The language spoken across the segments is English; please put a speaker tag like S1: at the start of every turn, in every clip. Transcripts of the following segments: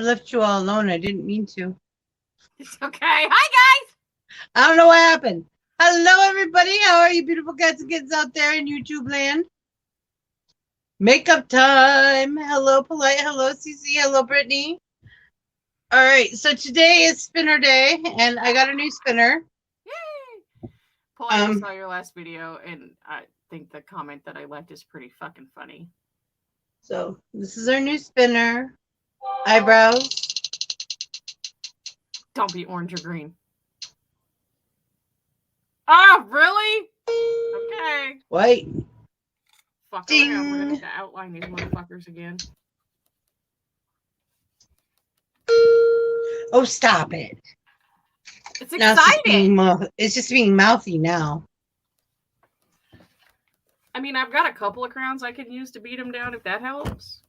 S1: left you all alone. I didn't mean to.
S2: It's okay. Hi, guys.
S1: I don't know what happened. Hello, everybody. How are you, beautiful cats and kids out there in YouTube land? Makeup time. Hello, Polite. Hello, Cece. Hello, Brittany. All right. So today is spinner day, and I got a new spinner.
S2: Yay! Polite, I saw your last video, and I think the comment that I left is pretty fucking funny.
S1: So this is our new spinner. Eyebrows.
S2: Don't be orange or green. Oh, really? Okay.
S1: White.
S2: Fuck
S1: Ding.
S2: around. We're gonna have to outline these motherfuckers again.
S1: Oh, stop it.
S2: It's exciting.
S1: It's just being mouthy now.
S2: I mean, I've got a couple of crowns I can use to beat them down if that helps.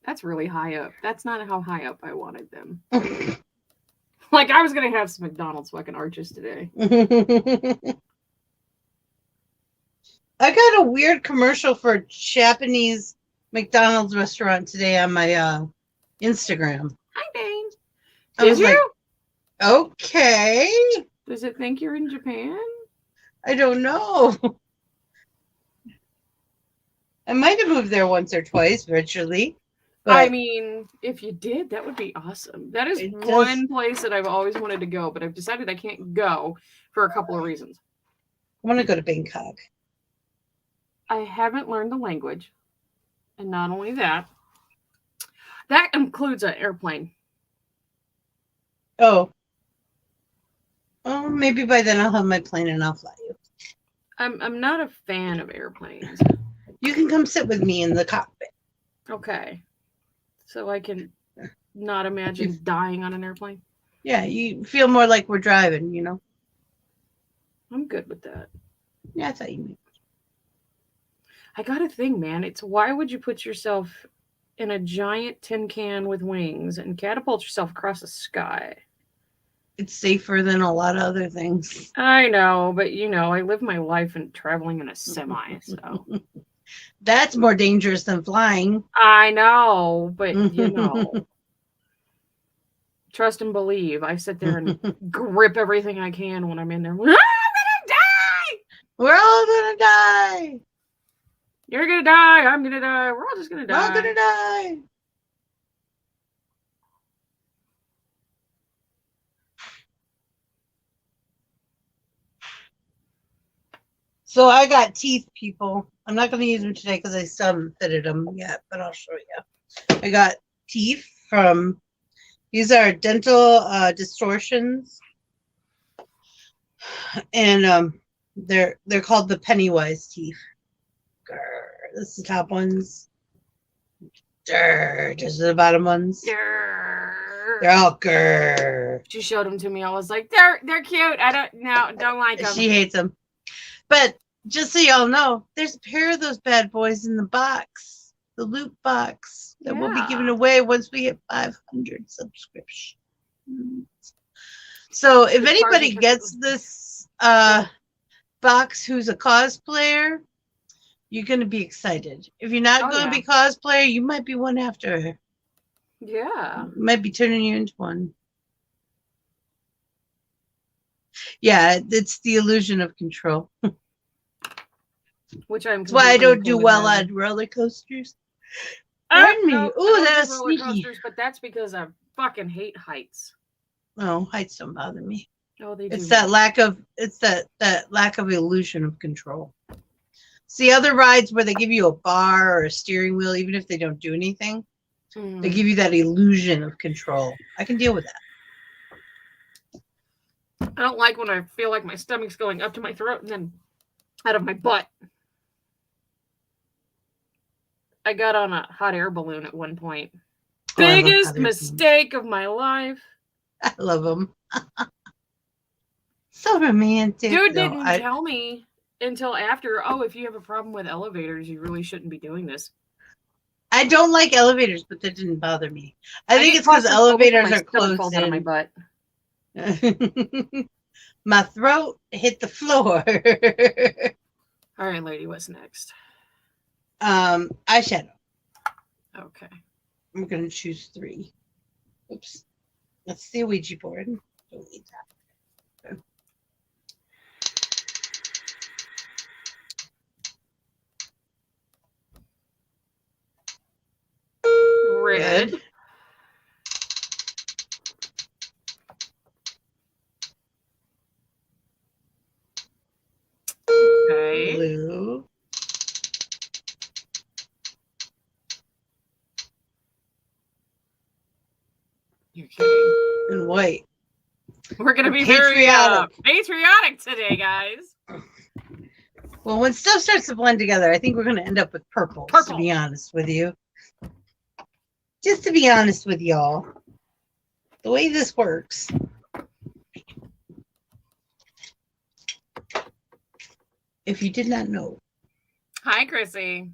S2: That's really high up. That's not how high up I wanted them. Like, I was going to have some McDonald's fucking arches today.
S1: I got a weird commercial for a Japanese McDonald's restaurant today on my Instagram.
S2: Hi, Dane. Did you?
S1: Like, okay.
S2: Does it think you're in Japan?
S1: I don't know. I might have moved there once or twice virtually.
S2: I mean, if you did, that would be awesome. That is one place that I've always wanted to go, but I've decided I can't go for a couple of reasons.
S1: I want to go to Bangkok.
S2: I haven't learned the language. And not only that, that includes an airplane.
S1: Oh. Oh, maybe by then I'll have my plane and I'll fly you.
S2: I'm not a fan of airplanes.
S1: You can come sit with me in the cockpit.
S2: Okay. So I can not imagine dying on an airplane?
S1: Yeah, you feel more like we're driving, you know?
S2: I'm good with that.
S1: Yeah, I thought you meant.
S2: I got a thing, man. It's why would you put yourself in a giant tin can with wings and catapult yourself across the sky?
S1: It's safer than a lot of other things.
S2: I know, but you know, I live my life in traveling in a semi, so.
S1: That's more dangerous than flying.
S2: I know, but you know. Trust and believe. I sit there and grip everything I can when I'm in there. I'm gonna die!
S1: We're all gonna die!
S2: You're gonna die. I'm gonna die. We're all just gonna die.
S1: We're all gonna die. So I got teeth, people. I'm not going to use them today because I still haven't fitted them yet, but I'll show you. I got teeth from, these are dental distortions. And they're called the Pennywise teeth. Grr. This is the top ones. Grr. These are the bottom ones.
S2: Grr.
S1: They're all grr.
S2: She showed them to me. I was like, they're cute. I don't like them.
S1: She hates them. But just so y'all know, there's a pair of those bad boys in the box, the loot box that we'll be giving away once we hit 500 subscriptions. So if anybody gets this box who's a cosplayer, you're going to be excited. If you're not going to be cosplayer, you might be one after her.
S2: Yeah.
S1: Might be turning you into one. Yeah, it's the illusion of control.
S2: Which I'm.
S1: That's why I don't do well on roller coasters. Pardon me.
S2: No,
S1: Ooh, that was sneaky.
S2: But that's because I fucking hate heights.
S1: No, heights don't bother me.
S2: Oh, they do.
S1: It's that lack of. It's that lack of illusion of control. See, other rides where they give you a bar or a steering wheel, even if they don't do anything, they give you that illusion of control. I can deal with that.
S2: I don't like when I feel like my stomach's going up to my throat and then out of my butt. I got on a hot air balloon at one point. Biggest mistake of my life.
S1: I love them. So romantic.
S2: Dude didn't tell me until after, oh, if you have a problem with elevators, you really shouldn't be doing this.
S1: I don't like elevators, but that didn't bother me. I think it's because elevators are closed in.
S2: My butt.
S1: My throat hit the floor.
S2: All right, lady, what's next?
S1: Eyeshadow.
S2: Okay.
S1: I'm going to choose 3. Oops. That's the Ouija board. Don't need that. Okay.
S2: Red.
S1: Good.
S2: Okay.
S1: Blue.
S2: You're kidding.
S1: And white.
S2: We're going to be
S1: patriotic.
S2: very patriotic today, guys.
S1: Well, when stuff starts to blend together, I think we're going to end up with purples, to be honest with you. Just to be honest with y'all. The way this works. If you did not know.
S2: Hi, Chrissy.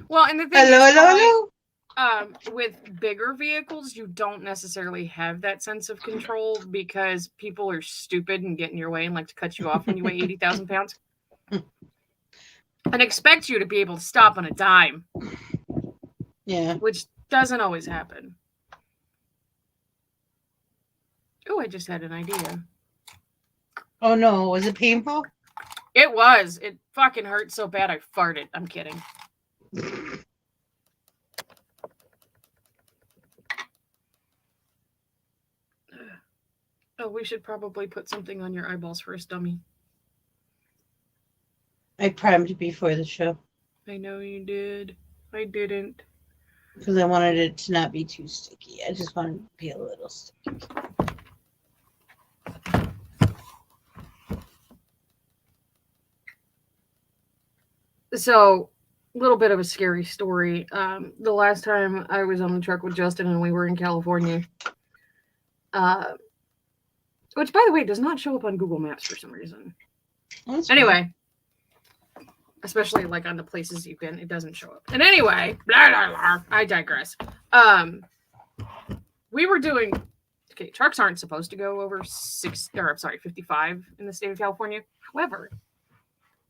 S2: Well, and the thing
S1: hello.
S2: With bigger vehicles, you don't necessarily have that sense of control because people are stupid and get in your way and like to cut you off when you weigh 80,000 pounds. And expect you to be able to stop on a dime.
S1: Yeah.
S2: Which doesn't always happen. Oh, I just had an idea.
S1: Oh, no. Was it painful?
S2: It was. It fucking hurt so bad I farted. I'm kidding. Oh, we should probably put something on your eyeballs first, dummy.
S1: I primed before the show.
S2: I know you did. I didn't.
S1: Because I wanted it to not be too sticky. I just wanted it to be a little sticky.
S2: So, a little bit of a scary story. The last time I was on the truck with Justin and we were in California, which, by the way, does not show up on Google Maps for some reason. Anyway, especially like on the places you've been, it doesn't show up. And anyway, blah, blah, blah, I digress. We were doing. Okay, trucks aren't supposed to go over 55 in the state of California. However,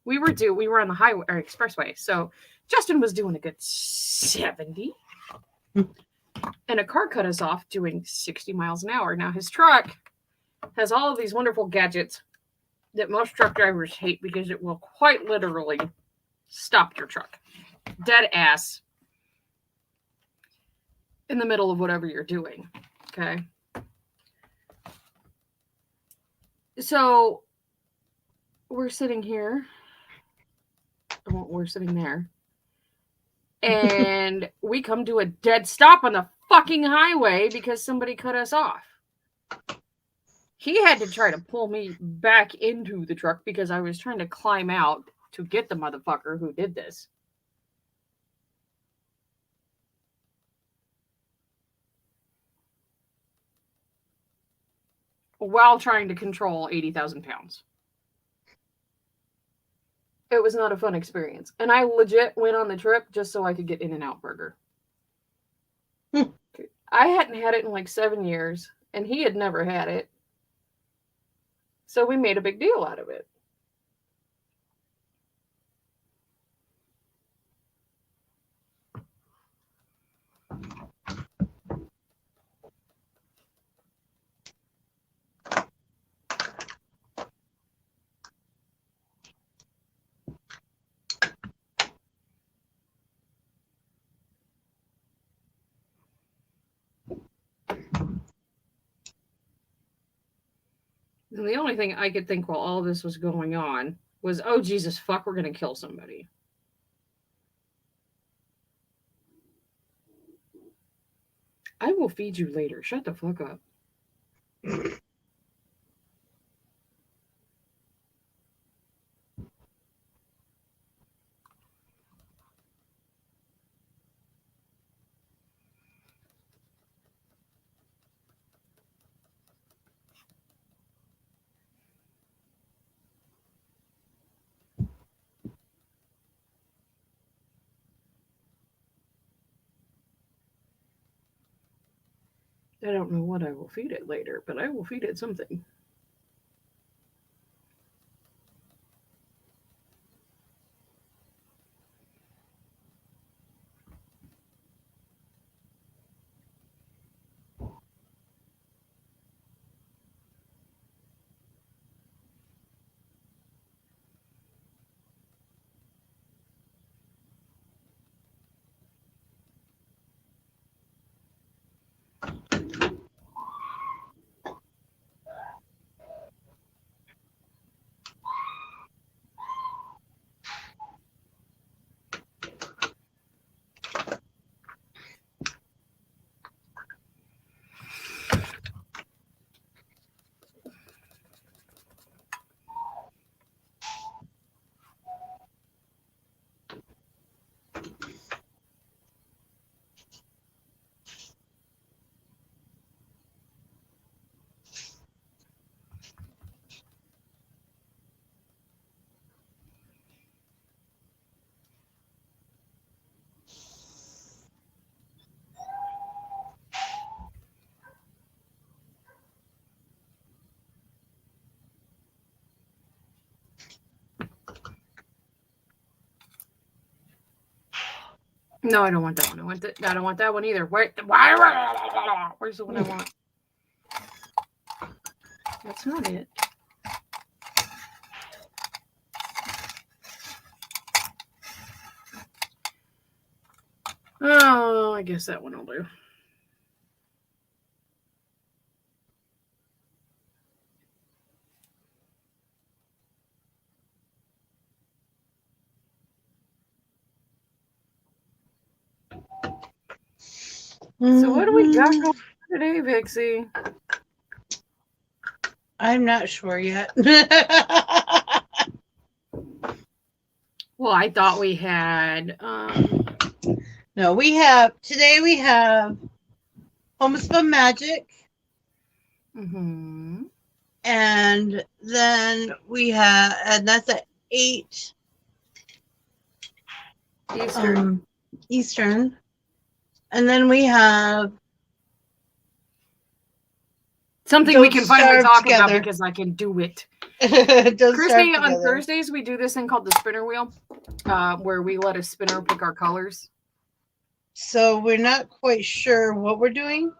S2: we were on the highway or expressway, so Justin was doing a good 70, and a car cut us off doing 60 miles an hour. Now his truck has all of these wonderful gadgets that most truck drivers hate because it will quite literally stop your truck dead ass in the middle of whatever you're doing. Okay. So we're sitting here. Well, we're sitting there. And we come to a dead stop on the fucking highway because somebody cut us off. He had to try to pull me back into the truck because I was trying to climb out to get the motherfucker who did this. While trying to control 80,000 pounds. It was not a fun experience. And I legit went on the trip just so I could get In-N-Out Burger. I hadn't had it in like 7 years, and he had never had it. So we made a big deal out of it. And the only thing I could think while all this was going on was, oh, Jesus, fuck, we're going to kill somebody. I will feed you later. Shut the fuck up. I don't know what I will feed it later, but I will feed it something. No, I don't want that one. I don't want that one either. Where's the one I want? That's not it. Oh, I guess that one will do. So what do we got going on today, Vixie?
S1: I'm not sure yet.
S2: Well, I thought we had.
S1: No, we have Homespun Magic.
S2: Mm-hmm.
S1: And then we have, and that's at 8 Eastern. And then we have
S2: something we can finally talk about because I can do it. Christy, on Thursdays, we do this thing called the spinner wheel, where we let a spinner pick our colors.
S1: So we're not quite sure what we're doing.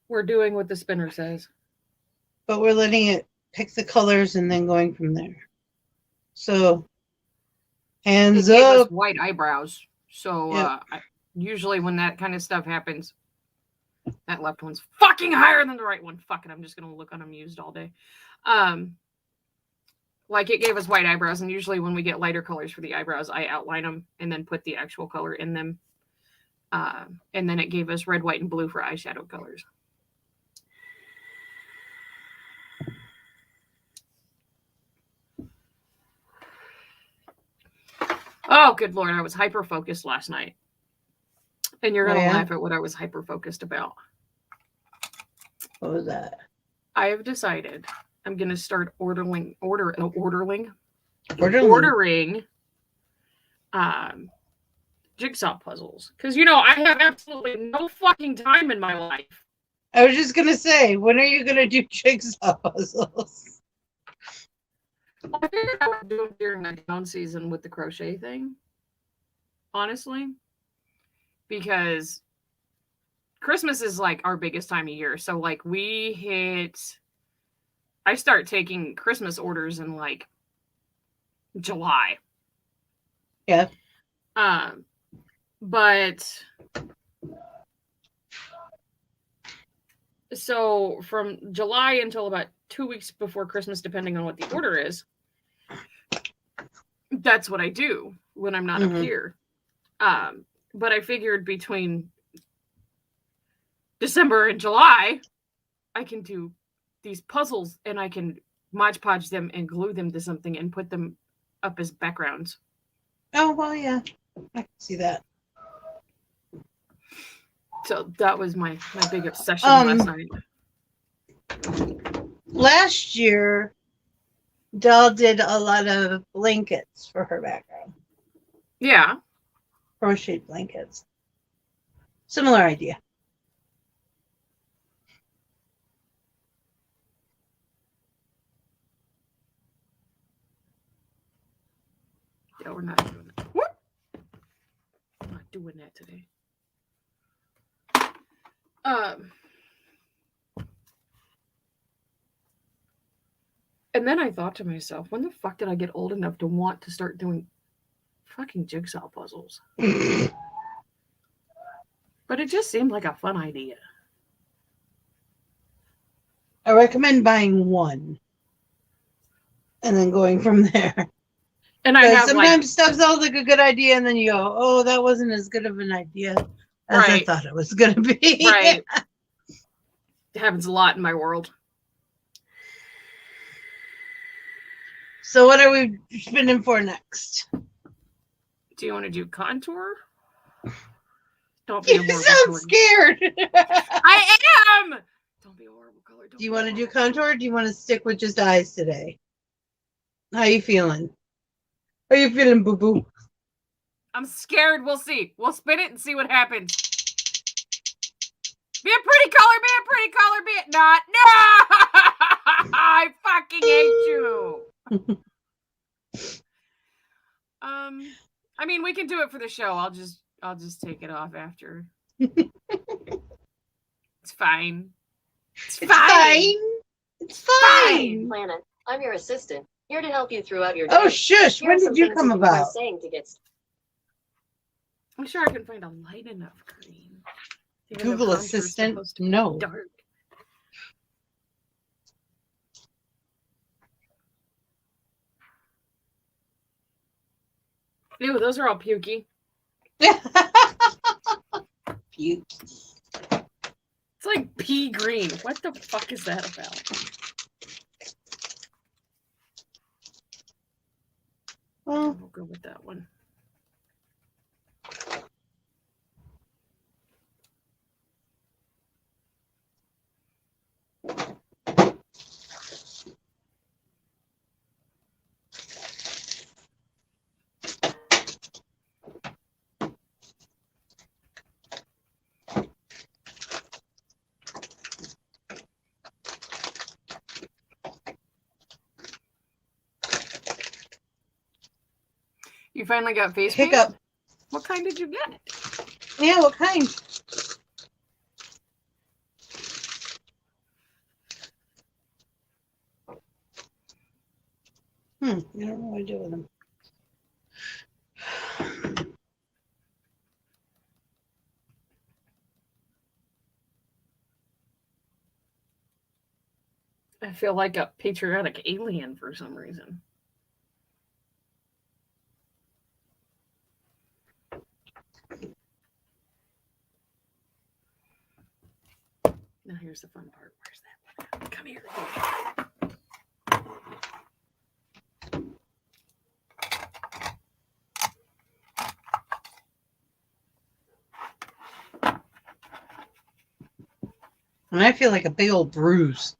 S2: We're doing what the spinner says.
S1: But we're letting it pick the colors and then going from there. So, hands up. It gave us
S2: white eyebrows. So, yep. Usually when that kind of stuff happens, that left one's fucking higher than the right one. Fuck it, I'm just going to look unamused all day. Like it gave us white eyebrows, and usually when we get lighter colors for the eyebrows, I outline them and then put the actual color in them. And then it gave us red, white, and blue for eyeshadow colors. Oh, good Lord. I was hyper-focused last night. And you're going to laugh at what I was hyper-focused about.
S1: What was that?
S2: I have decided I'm going to start ordering jigsaw puzzles. Because, I have absolutely no fucking time in my life.
S1: I was just going to say, when are you going to do jigsaw puzzles?
S2: I figured I would do them during the down season with the crochet thing. Honestly. Because Christmas is like our biggest time of year. So like I start taking Christmas orders in like July.
S1: Yeah.
S2: But so from July until about 2 weeks before Christmas, depending on what the order is, that's what I do when I'm not up here. But I figured between December and July, I can do these puzzles and I can Mod Podge them and glue them to something and put them up as backgrounds.
S1: Oh, well, yeah. I can see that.
S2: So that was my big obsession last night.
S1: Last year, Dell did a lot of blankets for her background.
S2: Yeah.
S1: Crocheted blankets. Similar idea.
S2: Yeah, we're not doing that. Whoop! I'm not doing that today. And then I thought to myself, when the fuck did I get old enough to want to start doing fucking jigsaw puzzles? But it just seemed like a fun idea.
S1: I recommend buying one and then going from there.
S2: And I have
S1: sometimes stuff sounds like a good idea, and then you go, "Oh, that wasn't as good of an idea as I thought it was going to be."
S2: Right. It happens a lot in my world.
S1: So what are we spinning for next?
S2: Do you want to do contour? Don't be a horrible
S1: sound
S2: color.
S1: Scared.
S2: I am! Don't be a horrible color.
S1: Do you want to do contour, or do you want to stick with just eyes today? How you feeling? How you feeling, boo-boo?
S2: I'm scared. We'll see. We'll spin it and see what happens. Be a pretty color. Be a pretty color. Be it not. No! I fucking hate you. I mean, we can do it for the show. I'll just take it off after. It's fine. It's fine.
S1: It's fine.
S3: Planet, I'm your assistant, here to help you throughout your day.
S1: Oh, shush. When did you come about?
S3: Saying to get...
S2: I'm sure I can find a light enough green.
S1: Google Assistant? No.
S2: Dark. Ew, those are all pukey.
S1: Puke.
S2: It's like pea green. What the fuck is that about?
S1: Well,
S2: We'll go with that one. You finally got face paint?
S1: hiccup.
S2: What kind did you get?
S1: Yeah, what kind? I don't know what to do with them.
S2: I feel like a patriotic alien for some reason. Now here's the fun part. Where's that one? Come here.
S1: And I feel like a big old bruise.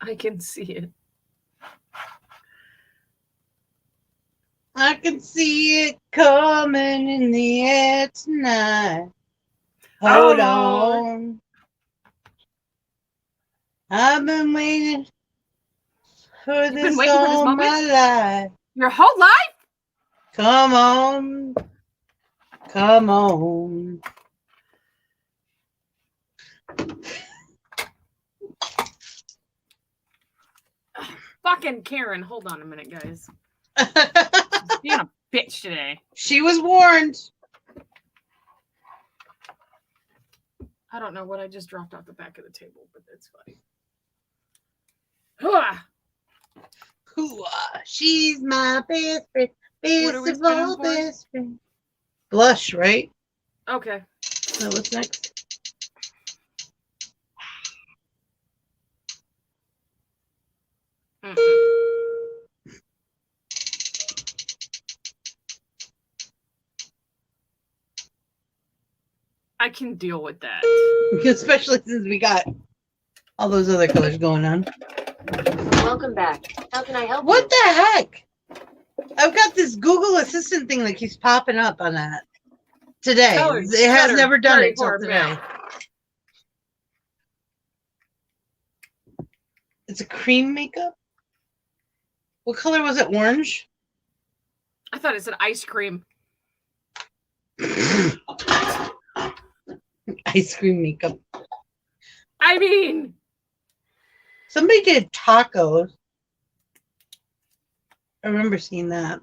S2: I can see it.
S1: I can see it coming in the air tonight. Hold on. I've been waiting for this all my life.
S2: Your whole life?
S1: Come on. Come on.
S2: Fucking Karen. Hold on a minute, guys. She's being a bitch today.
S1: She was warned.
S2: I don't know what I just dropped off the back of the table, but it's funny. Hooah!
S1: Hooah. She's my best friend.
S2: What are we
S1: Best of all
S2: spinning for?
S1: best friend. Blush, right?
S2: Okay.
S1: So what's next?
S2: I can deal with that.
S1: Especially since we got all those other colors going on.
S3: Welcome back. How can I help
S1: What
S3: you?
S1: the heck? I've got this Google Assistant thing that keeps popping up on that. today.
S2: Colored,
S1: It has
S2: shutter,
S1: never done it till
S2: 34
S1: today.
S2: mil.
S1: It's a cream makeup. What color was it? Orange?
S2: I thought it said ice cream.
S1: Ice cream makeup.
S2: I mean,
S1: Somebody did tacos. I remember seeing that.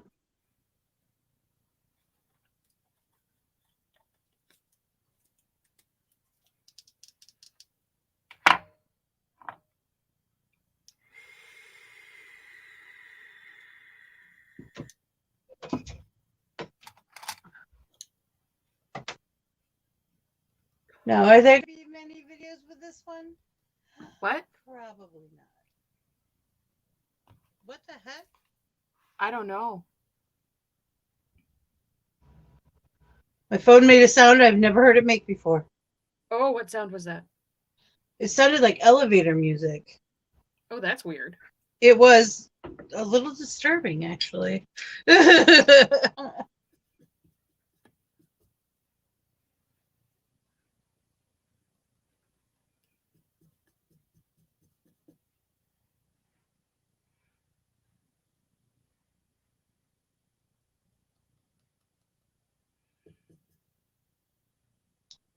S1: Now, are there going to be many videos with this one?
S2: what?
S1: Probably not. What the heck?
S2: I don't know.
S1: My phone made a sound I've never heard it make before.
S2: Oh, what sound was that?
S1: It sounded like elevator music.
S2: Oh, that's weird.
S1: It was a little disturbing, actually.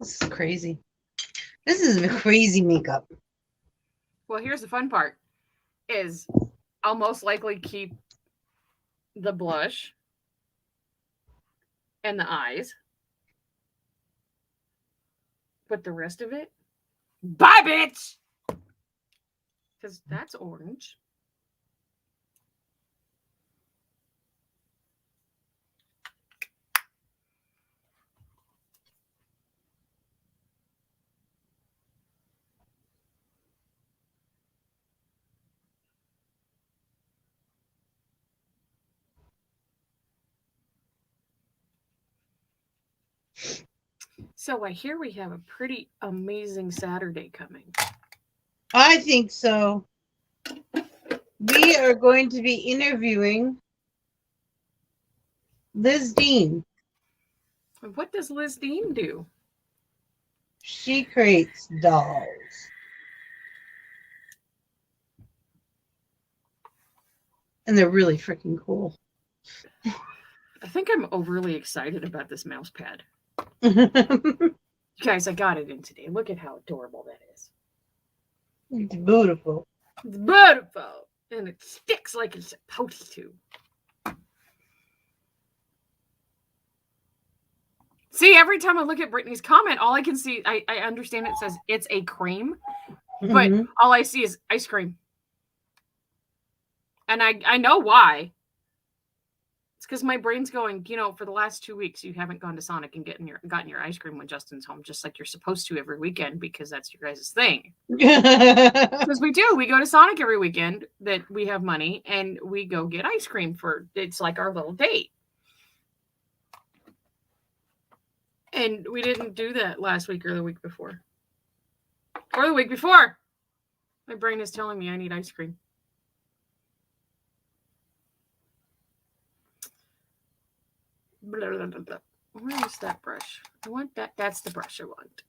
S1: This is crazy. This is a crazy makeup.
S2: Well, here's the fun part is I'll most likely keep the blush and the eyes. But the rest of it, bye, bitch! Because that's orange. So I hear we have a pretty amazing Saturday coming.
S1: I think so. We are going to be interviewing Liz Dean.
S2: What does Liz Dean do?
S1: She creates dolls. And they're really freaking cool.
S2: I think I'm overly excited about this mouse pad. Guys, I got it in today. Look at how adorable that is.
S1: It's beautiful.
S2: It's beautiful. And it sticks like it's supposed to. See, every time I look at Brittany's comment, all I can see, I understand it says it's a cream, but all I see is ice cream. And I know why. It's because my brain's going, for the last 2 weeks, you haven't gone to Sonic and gotten your ice cream when Justin's home, just like you're supposed to every weekend, because that's your guys' thing. Because we do. We go to Sonic every weekend that we have money, and we go get ice cream it's like our little date. And we didn't do that last week or the week before. Or the week before. My brain is telling me I need ice cream. Blah, blah, blah, blah. Where is that brush? I want that. That's the brush I want.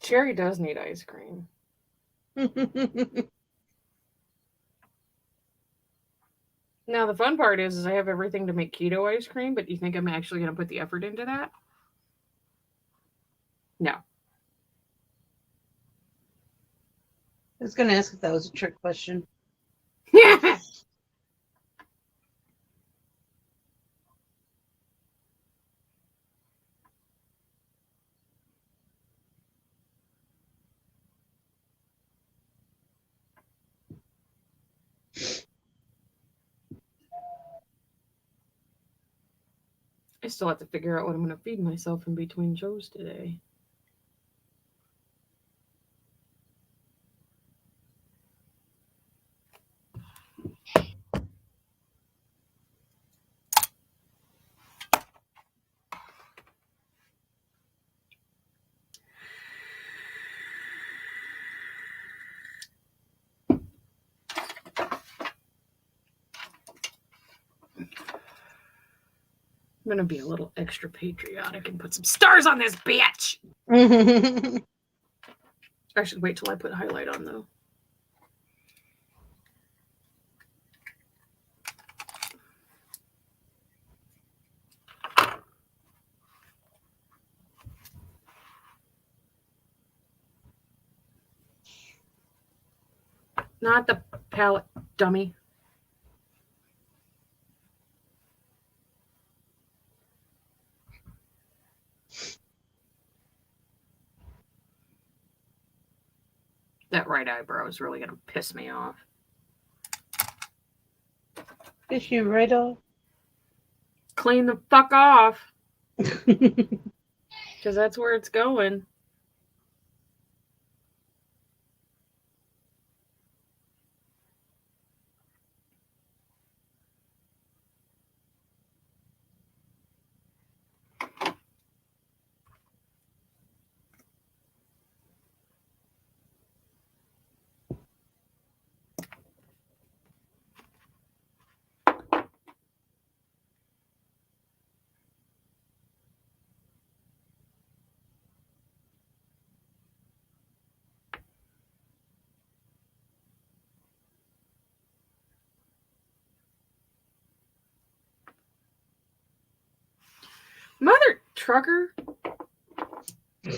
S2: Cherry does need ice cream. Now, the fun part is I have everything to make keto ice cream, but you think I'm actually going to put the effort into that? No.
S1: I was going to ask if that was a trick question.
S2: I still have to figure out what I'm going to feed myself in between shows today. gonna be a little extra patriotic and put some stars on this bitch. I should wait till I put highlight on though. Not the palette, dummy. That right eyebrow is really going to piss me off.
S1: Piss you right off?
S2: Clean the fuck off. Because that's where it's going. Mother trucker. I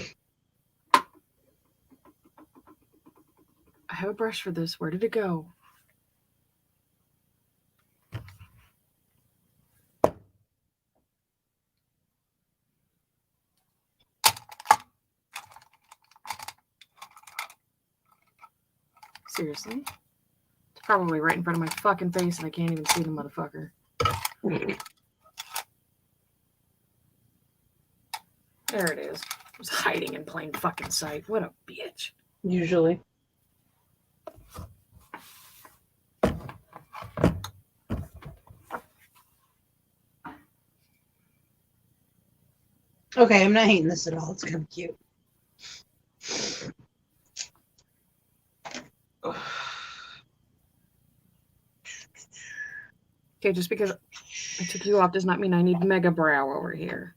S2: have a brush for this. Where did it go? Seriously? It's probably right in front of my fucking face and I can't even see the motherfucker. There it is. It was hiding in plain fucking sight. What a bitch.
S1: Usually. Okay, I'm not hating this at all. It's kind of cute.
S2: Okay, just because I took you off does not mean I need mega brow over here.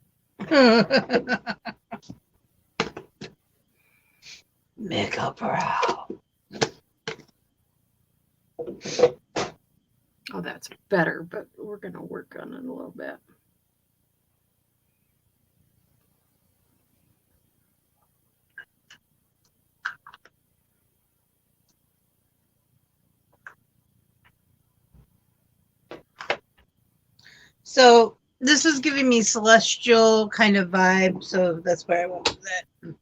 S1: Mega brow.
S2: Oh, that's better, but we're going to work on it a little bit.
S1: So this is giving me celestial kind of vibe, so that's where I went with it.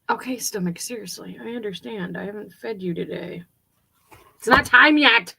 S2: Okay, stomach, seriously. I understand. I haven't fed you today. It's not time yet.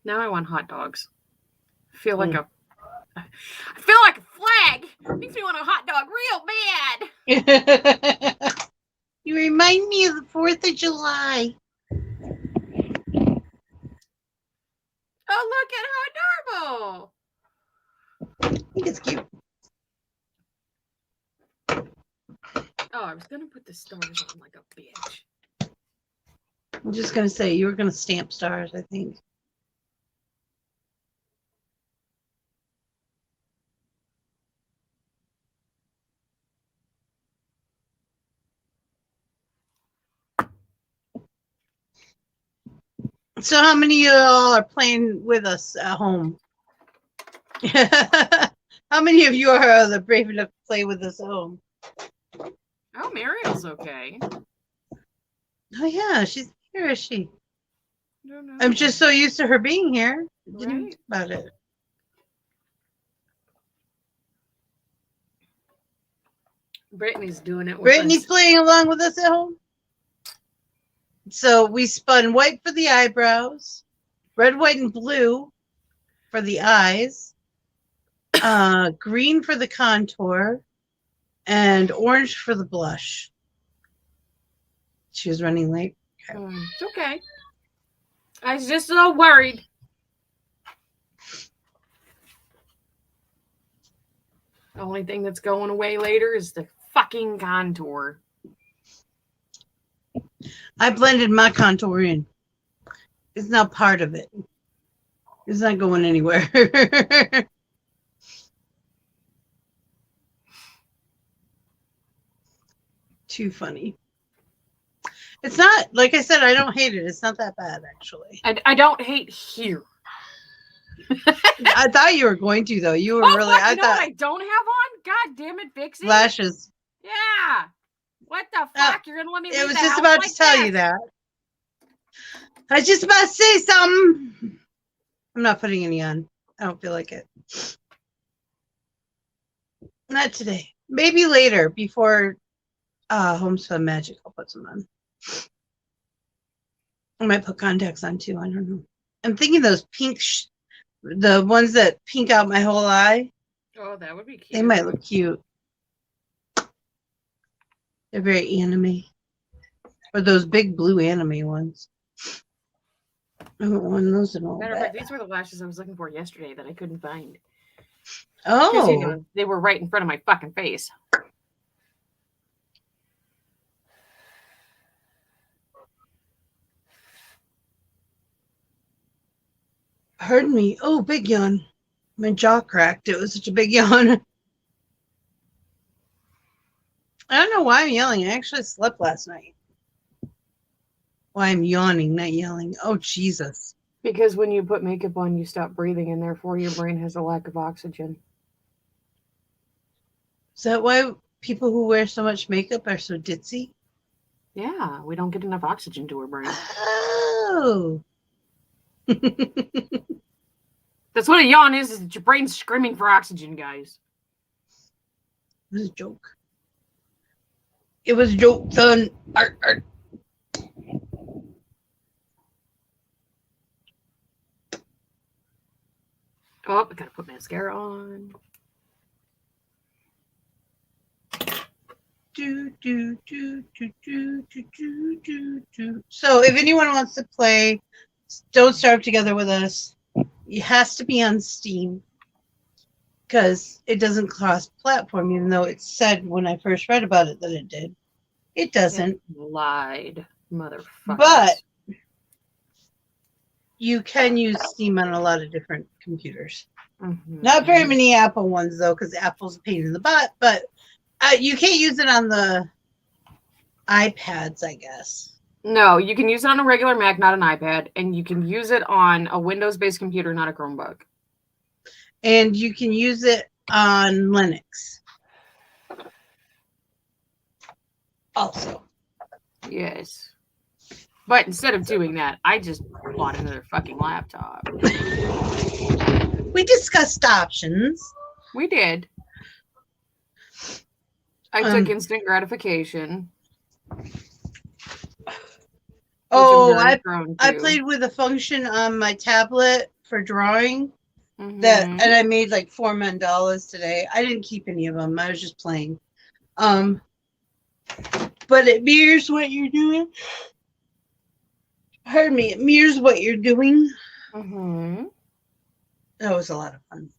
S2: Now I want hot dogs. I feel like a flag. Makes me want a hot dog real bad.
S1: You remind me of the 4th of July.
S2: look at how adorable.
S1: I think it's cute.
S2: Oh, I was gonna put the stars on like a bitch.
S1: I'm just gonna say you were gonna stamp stars, I think. So how many of y'all are playing with us at home? How many of you are the brave enough to play with us at home?
S2: Oh, Mariel's okay.
S1: Oh yeah, she's here, is she?
S2: No, no.
S1: I'm just so used to her being here. Didn't
S2: Right.
S1: think about it.
S2: Brittany's doing it with
S1: Brittany's
S2: us.
S1: playing along with us at home. So we spun white for the eyebrows, red, white, and blue for the eyes, green for the contour, and orange for the blush. She was running late.
S2: It's okay. I was just a little worried. The only thing that's going away later is the fucking contour.
S1: I blended my contour in. It's not part of it. It's not going anywhere. Too funny. It's not, like I said, I don't hate it. It's not that bad, actually.
S2: I don't hate here.
S1: I thought you were going to, though. You were really,
S2: fuck,
S1: I
S2: you know
S1: thought,
S2: what I don't have on? God damn it, Vixie.
S1: lashes.
S2: Yeah. What the fuck? You're gonna let me
S1: It
S2: leave
S1: was
S2: the
S1: just
S2: house
S1: about
S2: like
S1: to tell
S2: this?
S1: you that. I was just about to say something. I'm not putting any on. I don't feel like it. Not today. Maybe later, before Homespun Magic, I'll put some on. I might put contacts on too. I don't know. I'm thinking those pink, the ones that pink out my whole eye.
S2: Oh, that would be cute.
S1: They might look cute. They're very anime. Or those big blue anime ones. I haven't worn those in all
S2: Matter of fact,
S1: that.
S2: these were the lashes I was looking for yesterday that I couldn't find.
S1: Oh.
S2: Because, you know, they were right in front of my fucking face.
S1: Heard me. Oh, big yawn. My jaw cracked. It was such a big yawn. I don't know why I'm yelling. I actually slept last night. Why I'm yawning, not yelling. Oh, Jesus.
S2: Because when you put makeup on, you stop breathing, and therefore your brain has a lack of oxygen.
S1: Is that why people who wear so much makeup are so ditzy?
S2: Yeah, we don't get enough oxygen to our brain.
S1: Oh.
S2: That's what a yawn is that your brain's screaming for oxygen, guys.
S1: It was a joke. It was a joke, son. Art, art.
S2: Oh, I gotta put mascara on.
S1: Do, do, do, do, do, do, do, do, do. So if anyone wants to play Don't Starve Together with us, it has to be on Steam because it doesn't cross-platform, even though it said when I first read about it that it did. It doesn't.
S2: It lied, motherfucker.
S1: But you can use Steam on a lot of different computers.
S2: Mm-hmm.
S1: Not very many Apple ones, though, because Apple's a pain in the butt. But you can't use it on the iPads, I guess.
S2: No, you can use it on a regular Mac, not an iPad, and you can use it on a Windows-based computer, not a Chromebook.
S1: And you can use it on Linux. Also.
S2: Yes. But instead of doing that, I just bought another fucking laptop.
S1: We discussed options.
S2: We did. I took instant gratification.
S1: Oh, I played with a function on my tablet for drawing. And I made like 4 mandalas today. I didn't keep any of them. I was just playing. But it mirrors what you're doing. Pardon me. It mirrors what you're doing.
S2: Mm-hmm.
S1: That was a lot of fun.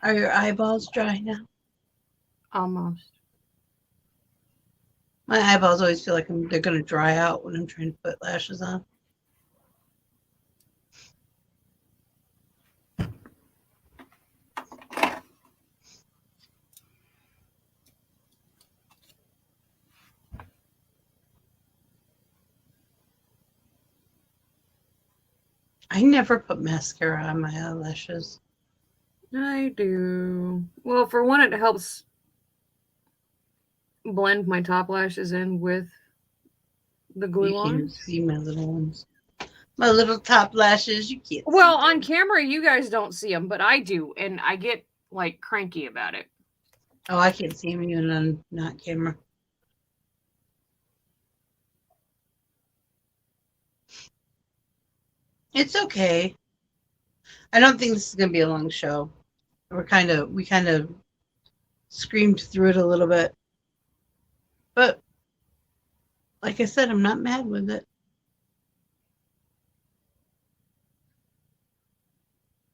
S1: Are your eyeballs dry now?
S2: Almost.
S1: My eyeballs always feel like they're going to dry out when I'm trying to put lashes on. I never put mascara on my eyelashes.
S2: I do. Well, for one, it helps blend my top lashes in with the glue
S1: You
S2: on.
S1: can't see my little ones. My little top lashes, you can't
S2: Well,
S1: see
S2: on
S1: them.
S2: camera, you guys don't see them, but I do, and I get, like, cranky about it.
S1: Oh, I can't see them even on not camera. It's okay. I don't think this is going to be a long show. We kind of screamed through it a little bit. But like I said, I'm not mad with it.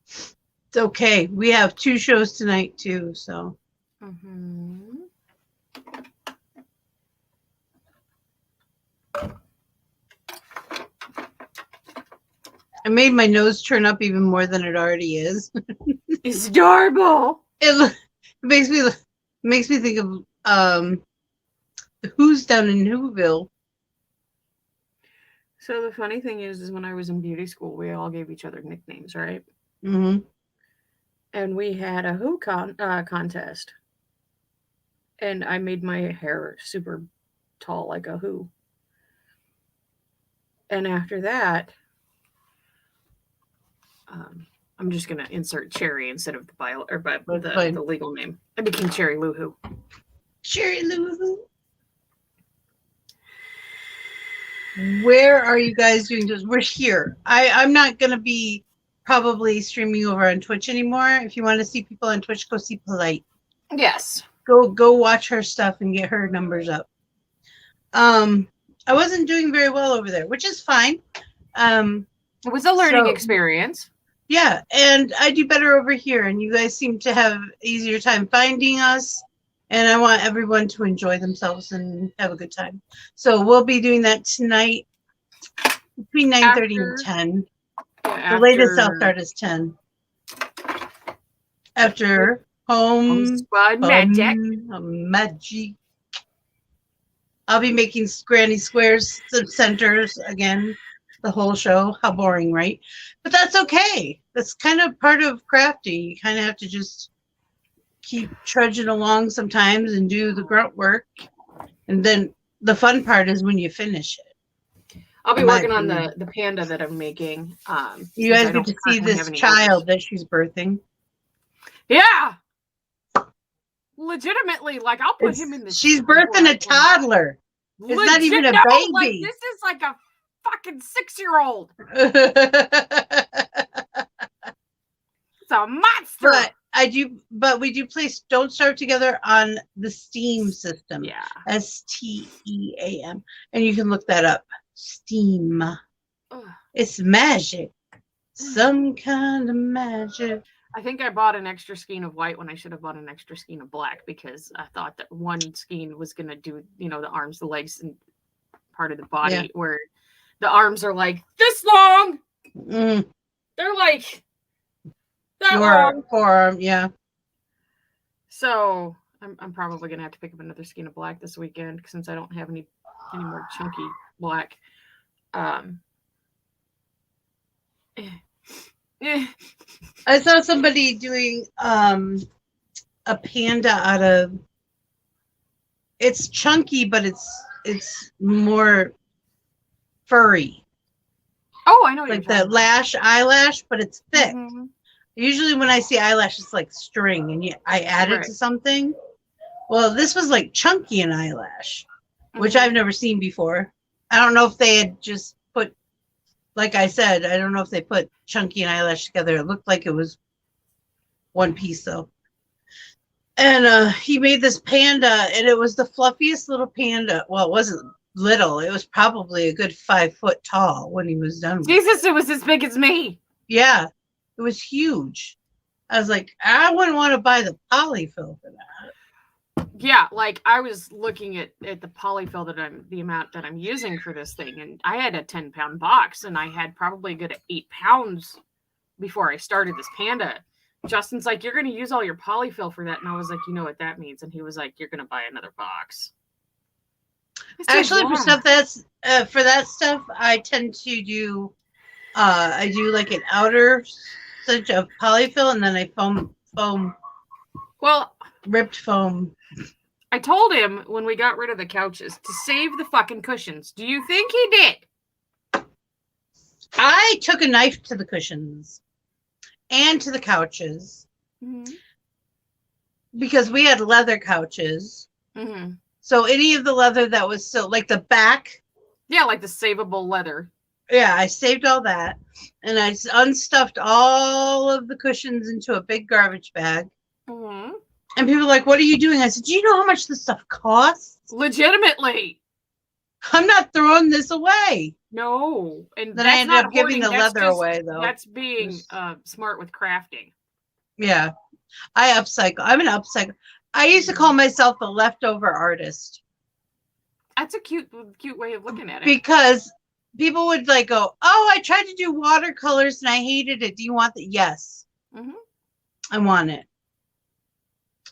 S1: It's okay. We have 2 shows tonight too, so.
S2: Mm-hmm.
S1: I made my nose turn up even more than it already is.
S2: It's adorable.
S1: It makes me think of the Who's down in Whoville.
S2: So the funny thing is when I was in beauty school, we all gave each other nicknames, right?
S1: Mm-hmm.
S2: And we had a Who contest. And I made my hair super tall like a Who. And after that, I'm just gonna insert Cherry instead of the legal name. I became Cherry Lou Who.
S1: Cherry Lou Who. Where are you guys doing this? We're here. I'm not gonna be probably streaming over on Twitch anymore. If you want to see people on Twitch, go see Polite.
S2: Yes.
S1: Go watch her stuff and get her numbers up. I wasn't doing very well over there, which is fine.
S2: It was a learning experience.
S1: Yeah, and I do better over here, and you guys seem to have easier time finding us, and I want everyone to enjoy themselves and have a good time. So we'll be doing that tonight between 9:30 and 10. The latest I'll start is 10. After Home
S2: Squad Magic.
S1: Magic. I'll be making granny squares centers again the whole show. How boring, right? But that's okay. That's kind of part of crafting. You kind of have to just keep trudging along sometimes and do the grunt work. And then the fun part is when you finish it.
S2: I'll be working on the panda that I'm making.
S1: You guys get to see this child that she's birthing.
S2: Yeah. Legitimately, like I'll put him in the.
S1: She's birthing a toddler. It's not even a baby.
S2: Like, this is like a fucking 6-year-old. It's a monster.
S1: But we do play Don't Starve Together on the Steam system.
S2: Yeah.
S1: STEAM. And you can look that up. Steam.
S2: Ugh.
S1: It's magic. Some kind of magic.
S2: I think I bought an extra skein of white when I should have bought an extra skein of black because I thought that one skein was going to do, the arms, the legs, and part of the body where the arms are like this long.
S1: Mm.
S2: They're like that long.
S1: Forearm, yeah.
S2: So I'm probably going to have to pick up another skein of black this weekend since I don't have any more chunky black.
S1: I saw somebody doing a panda out of. It's chunky, but it's more furry.
S2: Oh, I know.
S1: Like the eyelash, but it's thick.
S2: Mm-hmm.
S1: Usually, when I see eyelash, it's like string, and I add it to something. Well, this was like chunky an eyelash, which I've never seen before. I don't know if they had just put, like I said, I don't know if they put chunky and eyelash together. It looked like it was one piece though. And he made this panda, and it was the fluffiest little panda. Well, it wasn't little. It was probably a good 5 foot tall when he was done with
S2: Jesus, it was as big as me.
S1: Yeah, it was huge. I was like, I wouldn't want to buy the polyfill for that.
S2: Yeah, like I was looking at the polyfill the amount that I'm using for this thing, and I had a 10-pound box, and I had probably a good 8 pounds before I started this Panda. Justin's like, you're going to use all your polyfill for that. And I was like, you know what that means? And he was like, you're going to buy another box.
S1: Actually, for stuff that's for that stuff, I tend to do, I do like an outer such of polyfill, and then I foam,
S2: well,
S1: ripped foam.
S2: I told him when we got rid of the couches to save the fucking cushions. Do you think he did?
S1: I took a knife to the cushions and to the couches because we had leather couches. So any of the leather that was still like the back.
S2: Yeah, like the savable leather.
S1: Yeah, I saved all that. And I unstuffed all of the cushions into a big garbage bag. And people were like, what are you doing? I said, do you know how much this stuff costs?
S2: Legitimately.
S1: I'm not throwing this away.
S2: No. And
S1: then I ended up giving the leather away, though.
S2: That's being smart with crafting.
S1: Yeah. I upcycle. I'm an upcycle. I used to call myself a leftover artist.
S2: That's a cute way of looking at it.
S1: Because people would like go, oh, I tried to do watercolors and I hated it. Do you want that? Yes. I want it.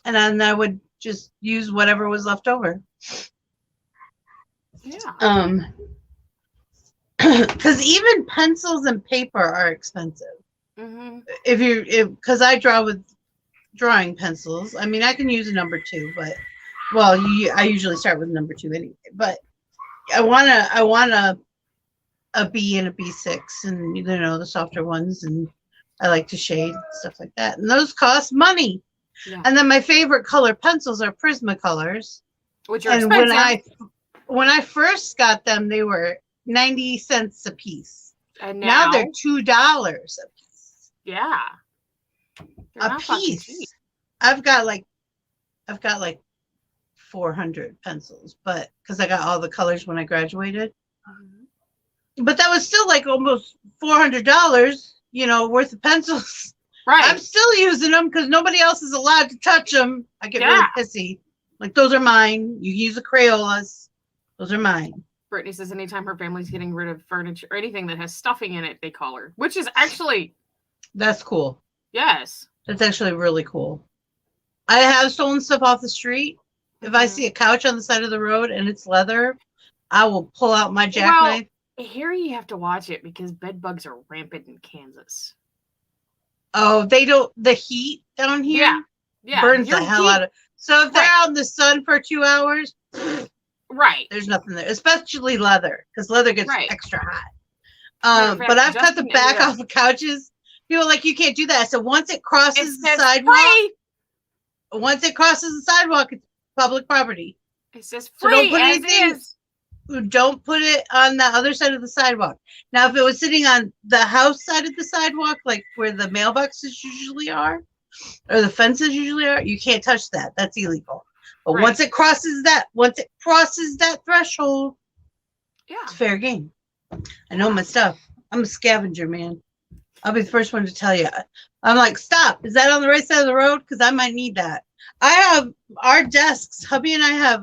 S1: And then I would just use whatever was left over.
S2: Yeah.
S1: Because even pencils and paper are expensive. Because I draw with drawing pencils. I mean, I can use a number 2, but I usually start with number 2 anyway. But I want a B and a B6, and you know the softer ones, and I like to shade stuff like that, and those cost money. Yeah. And then my favorite color pencils are Prismacolors,
S2: which are expensive.
S1: And when I first got them, they were 90 cents a piece.
S2: And now
S1: they're $2 a piece.
S2: Yeah,
S1: a piece. I've got like 400 pencils, but because I got all the colors when I graduated. But that was still like almost $400, worth of pencils.
S2: Right.
S1: I'm still using them because nobody else is allowed to touch them. I get really pissy. Like, those are mine. You use the Crayolas. Those are mine.
S2: Brittany says anytime her family's getting rid of furniture or anything that has stuffing in it, they call her, which is actually...
S1: That's cool.
S2: Yes.
S1: That's actually really cool. I have stolen stuff off the street. If I see a couch on the side of the road and it's leather, I will pull out my jackknife.
S2: Well, here you have to watch it because bed bugs are rampant in Kansas.
S1: Oh, they don't. The heat down here burns the hell out of. So if they're out in the sun for 2 hours, there's nothing there. Especially leather, because leather gets extra hot. But I've cut the back off of couches. People are like, you can't do that. So once it crosses the sidewalk, it's public property.
S2: It says
S1: So
S2: free.
S1: don't put anything. Don't put it on the other side of the sidewalk. Now, if it was sitting on the house side of the sidewalk, like where the mailboxes usually are, or the fences usually are, you can't touch that. That's illegal. But once it crosses that threshold, it's fair game. I know my stuff. I'm a scavenger, man. I'll be the first one to tell you. I'm like, stop. Is that on the right side of the road? Because I might need that. I have our desks. Hubby and I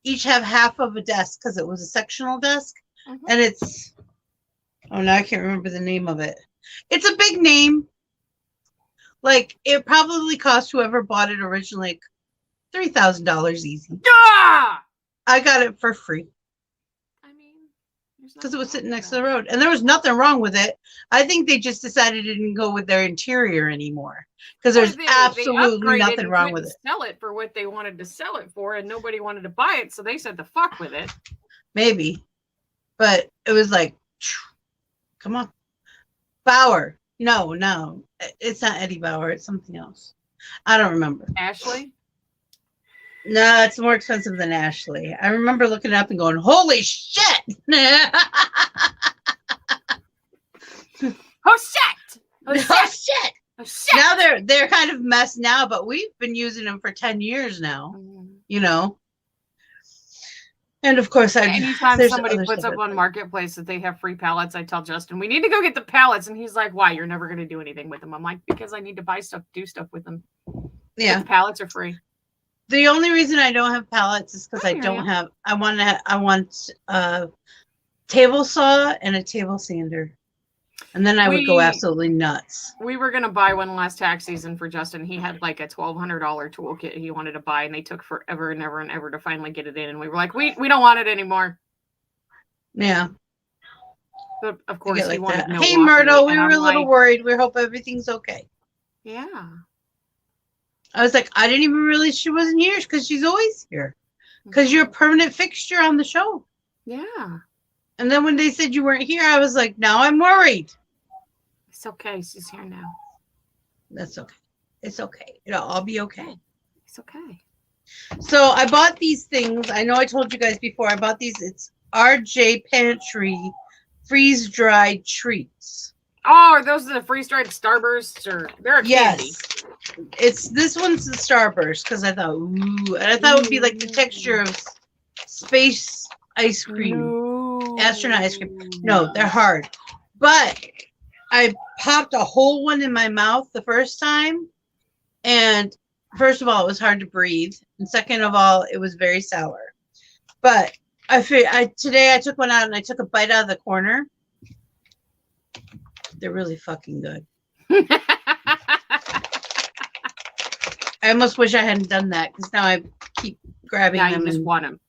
S1: each have half of a desk because it was a sectional desk. And it's, now I can't remember the name of it. It's a big name. Like, it probably cost whoever bought it originally $3,000 easy. I got it for free. Because it was sitting next to the road. And there was nothing wrong with it. I think they just decided it didn't go with their interior anymore. Because there's absolutely nothing wrong with it.
S2: Sell it for what they wanted to sell it for, and nobody wanted to buy it, so they said the fuck with it.
S1: Maybe. But it was like, come on. Bauer. No. It's not Eddie Bauer. It's something else. I don't remember.
S2: Ashley?
S1: No, it's more expensive than Ashley. I remember looking it up and going, holy shit!
S2: Oh shit!
S1: Oh shit! Oh shit! Now they're kind of messed now, but we've been using them for 10 years now. And of course,
S2: anytime
S1: there's
S2: somebody
S1: other
S2: puts
S1: stuff
S2: up
S1: I'd
S2: on
S1: like.
S2: Marketplace that they have free pallets, I tell Justin, we need to go get the pallets. And he's like, why? You're never going to do anything with them. I'm like, because I need to buy stuff, do stuff with them. But
S1: Yeah.
S2: the pallets are free.
S1: The only reason I don't have pallets is because
S2: I
S1: I
S2: hear
S1: don't
S2: ya.
S1: have. I want a table saw and a table sander, and then I would go absolutely nuts.
S2: We were going to buy one last tax season for Justin. He had like a $1,200 toolkit he wanted to buy, and they took forever and ever and ever to finally get it in. And we were like, we don't want it anymore.
S1: Yeah.
S2: But of course, he
S1: like
S2: wanted
S1: that.
S2: no
S1: Hey,
S2: walking,
S1: Myrtle, we
S2: and
S1: were
S2: I'm
S1: a little
S2: like,
S1: worried. We hope everything's okay.
S2: yeah.
S1: I was like, I didn't even realize she wasn't here because she's always here. Because you're a permanent fixture on the show.
S2: Yeah.
S1: And then when they said you weren't here, I was like, now I'm worried.
S2: It's okay. She's here now.
S1: That's okay. It's okay. It'll all be okay.
S2: It's okay.
S1: So I bought these things. I know I told you guys before. I bought these. It's RJ Pantry freeze-dried treats.
S2: Oh, are those the freeze-dried Starbursts? Or they're a candy.
S1: It's this one's the Starburst because I thought, ooh, and I thought it would be like the texture of space ice cream, astronaut ice cream. No, they're hard. But I popped a whole one in my mouth the first time, and first of all, it was hard to breathe, and second of all, it was very sour. But today I took one out and I took a bite out of the corner. They're really fucking good. I almost wish I hadn't done that because now I keep grabbing them.
S2: You just want them.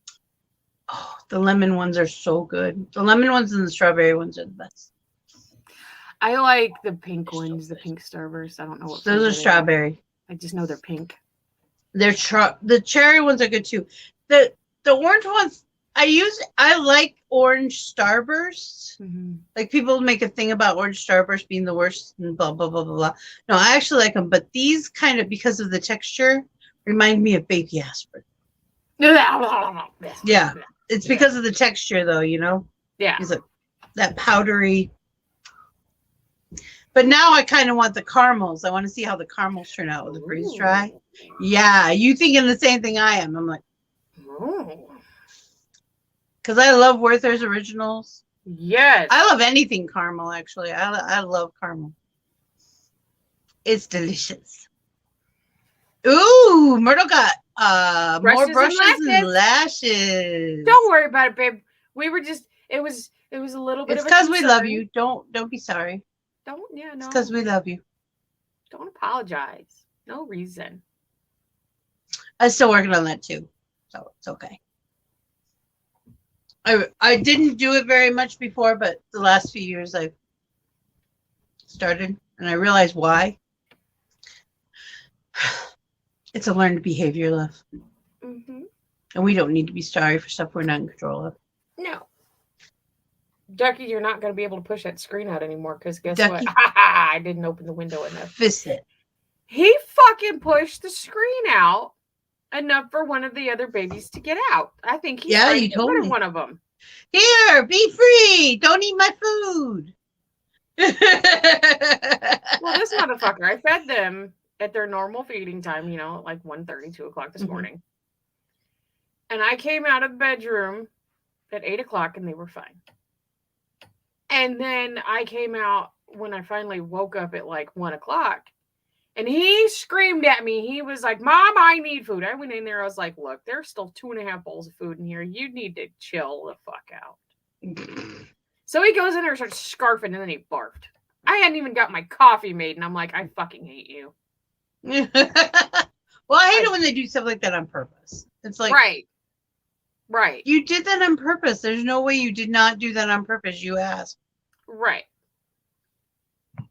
S1: Oh, the lemon ones are so good. The lemon ones and the strawberry ones are the best.
S2: I like the pink ones, the pink Starburst. I don't know what
S1: those are strawberry.
S2: I just know they're pink.
S1: The cherry ones are good too. The orange ones I like orange Starbursts.
S2: Mm-hmm.
S1: Like people make a thing about orange Starburst being the worst and blah blah blah blah blah. No, I actually like them, but these kind of, because of the texture, remind me of baby aspirin. Yeah, it's because of the texture though, you know.
S2: Yeah,
S1: it's like that powdery. But now I kind of want the caramels. I want to see how the caramels turn out with the freeze dry. Yeah, you thinking the same thing I am? I'm like, because I love Werther's Originals.
S2: Yes,
S1: I love anything caramel. Actually, I love caramel. It's delicious. Ooh, Myrtle got more brushes and lashes.
S2: Don't worry about it, babe. We were just it was a little bit.
S1: It's because we love you. Don't be sorry.
S2: No.
S1: It's because we love you.
S2: Don't apologize. No reason.
S1: I'm still working on that too, so it's okay. I didn't do it very much before, but the last few years I've started, and I realized why. It's a learned behavior, love.
S2: Mm-hmm.
S1: And we don't need to be sorry for stuff we're not in control of.
S2: No. Ducky, you're not going to be able to push that screen out anymore because guess
S1: Ducky.
S2: what? I didn't open the window enough.
S1: Fist it.
S2: He fucking pushed the screen out enough for one of the other babies to get out. I think he's trying to get rid of one of them.
S1: Here, be free. Don't eat my food.
S2: Well, this motherfucker, I fed them at their normal feeding time, at like 1:30, 2 o'clock this morning. And I came out of the bedroom at 8 o'clock and they were fine. And then I came out when I finally woke up at like 1 o'clock. And he screamed at me. He was like, Mom, I need food. I went in there. I was like, look, there's still 2.5 bowls of food in here. You need to chill the fuck out. So he goes in there and starts scarfing, and then he barfed. I hadn't even got my coffee made, and I'm like, I fucking hate you.
S1: Well, I hate it when they do stuff like that on purpose. It's like, right. You did that on purpose. There's no way you did not do that on purpose. You asked.
S2: Right.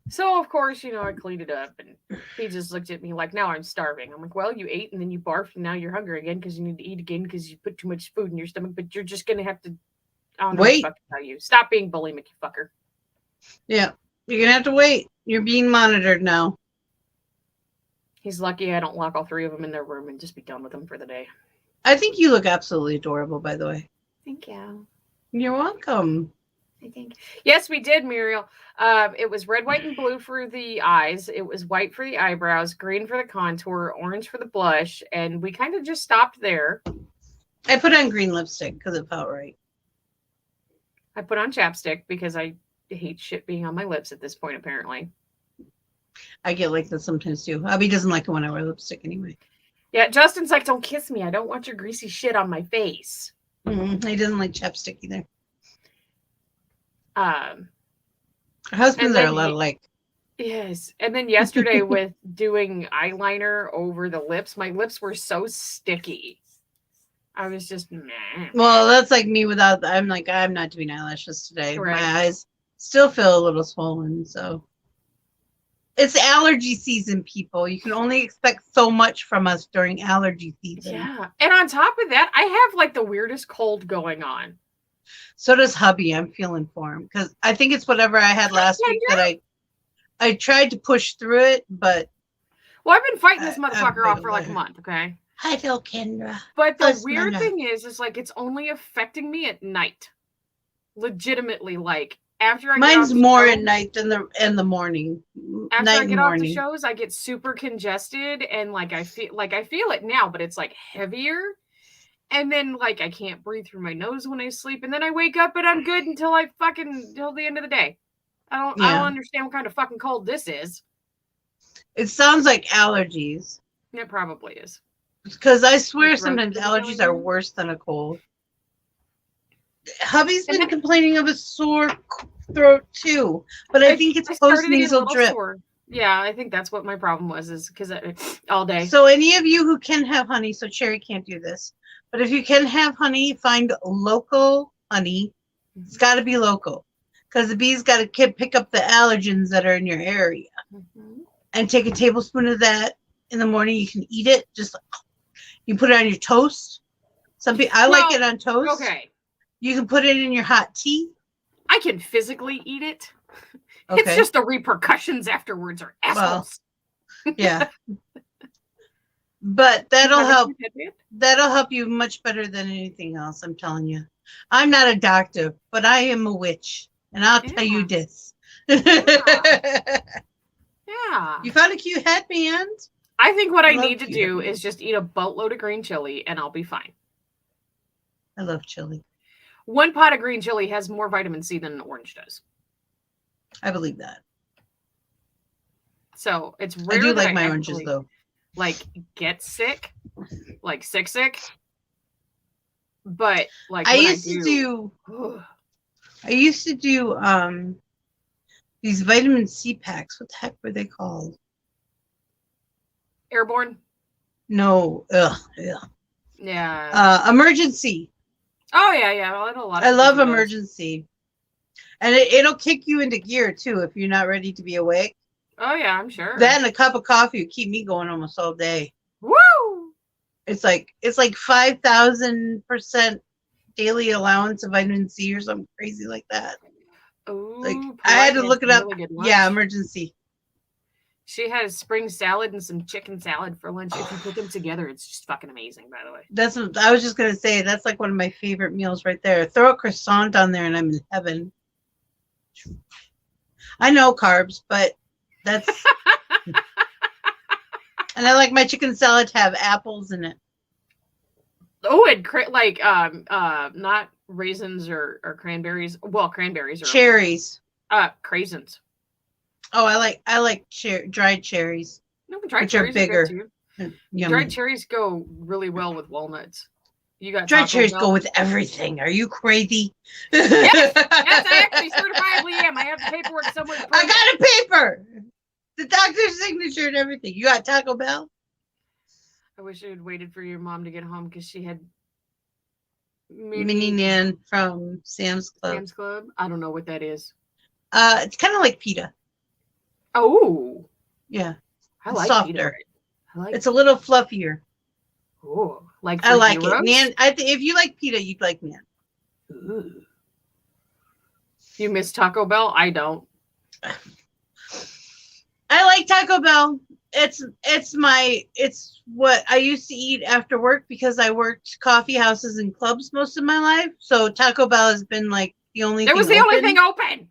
S2: So, of course, I cleaned it up, and he just looked at me like, now I'm starving. I'm like, well, you ate, and then you barfed, and now you're hungry again because you need to eat again because you put too much food in your stomach, but you're just going to have to, I don't know what to fucking tell you. Stop being bulimic, you fucker.
S1: Yeah. You're going to have to wait. You're being monitored now.
S2: He's lucky I don't lock all 3 of them in their room and just be done with them for the day.
S1: I think you look absolutely adorable, by the way.
S2: Thank you.
S1: You're welcome.
S2: I think. Yes, we did, Muriel. It was red, white, and blue for the eyes. It was white for the eyebrows, green for the contour, orange for the blush, and we kind of just stopped there.
S1: I put on green lipstick because it felt right.
S2: I put on chapstick because I hate shit being on my lips at this point, apparently.
S1: I get like that sometimes too. Abby doesn't like it when I wear lipstick anyway.
S2: Yeah, Justin's like, don't kiss me. I don't want your greasy shit on my face.
S1: He doesn't like chapstick either.
S2: Our
S1: husbands are a lot alike.
S2: Yes. And then yesterday with doing eyeliner over the lips, my lips were so sticky. I was just meh.
S1: Well, that's like me without. I'm like, I'm not doing eyelashes today.
S2: Right.
S1: My eyes still feel a little swollen, so it's allergy season, people. You can only expect so much from us during allergy season.
S2: Yeah. And on top of that, I have like the weirdest cold going on.
S1: So does hubby. I'm feeling for him because I think it's whatever I had last week that I tried to push through it, but
S2: well, I've been fighting this motherfucker off for like a month. Okay.
S1: I feel Kendra.
S2: But the weird thing is like it's only affecting me at night. Legitimately, like after I
S1: mine's more at night than the morning.
S2: After I get off the shows, I get super congested and like I feel it now, but it's like heavier. And then like I can't breathe through my nose when I sleep, and then I wake up and I'm good until the end of the day. I don't understand what kind of fucking cold this is.
S1: It sounds like allergies.
S2: It probably is.
S1: Because I swear sometimes allergies are worse than a cold. Hubby's been complaining of a sore throat too, but I think it's post-nasal drip.
S2: Yeah, I think that's what my problem was, is because all day.
S1: So any of you who can have honey, so Cherry can't do this, but if you can have honey, find local honey. It's got to be local because the bees got to pick up the allergens that are in your area. And take a tablespoon of that in the morning. You can eat it. Just you put it on your toast. I like it on toast.
S2: Okay.
S1: You can put it in your hot tea.
S2: I can physically eat it.
S1: Okay.
S2: It's just the repercussions afterwards are assholes.
S1: Well, yeah. But that'll help. That'll help you much better than anything else. I'm telling you. I'm not a doctor, but I am a witch, and I'll tell you this.
S2: Yeah.
S1: You found a cute headband.
S2: I think what I need to do is just eat a boatload of green chili and I'll be fine.
S1: I love chili.
S2: 1 pot of green chili has more vitamin C than an orange does.
S1: I believe that.
S2: So it's rare.
S1: I do like my oranges though.
S2: Like get sick, like sick. But like
S1: I used to do these vitamin C packs. What the heck were they called?
S2: Airborne?
S1: No.
S2: Yeah.
S1: Emergency.
S2: Oh yeah. Well,
S1: I love emergency. And it'll kick you into gear too if you're not ready to be awake.
S2: Oh yeah, I'm sure.
S1: That and a cup of coffee would keep me going almost all day.
S2: Woo!
S1: It's like 5,000% daily allowance of vitamin C or something crazy like that.
S2: Ooh,
S1: like I had to look it up.
S2: Really
S1: yeah, emergency.
S2: She has spring salad and some chicken salad for lunch. If you put them together, it's just fucking amazing, by the way.
S1: That's what I was just gonna say. That's like one of my favorite meals right there. Throw a croissant on there and I'm in heaven. I know carbs, but that's and I like my chicken salad to have apples in it.
S2: Oh, and not raisins or cranberries. Well, cranberries or
S1: cherries.
S2: Craisins.
S1: Oh, I like dried cherries.
S2: No, but dried cherries are bigger. Dried cherries go really well with walnuts. You got
S1: dried cherries go with everything. Are you crazy?
S2: Yes, I actually certifiably am. I have the paperwork somewhere.
S1: I got a paper. The doctor's signature and everything. You got Taco Bell?
S2: I wish I had waited for your mom to get home because she had
S1: Mini Nan from Sam's Club.
S2: Sam's Club? I don't know what that is.
S1: It's kind of like pita.
S2: Oh.
S1: Yeah.
S2: I like
S1: softer.
S2: Pita.
S1: It's a little fluffier.
S2: Oh, like
S1: I like it. Nan, if you like pita, you'd like Nan.
S2: Ooh. You miss Taco Bell? I don't.
S1: I like Taco Bell. It's what I used to eat after work because I worked coffee houses and clubs most of my life. So Taco Bell has been like the only thing.
S2: It was the only thing open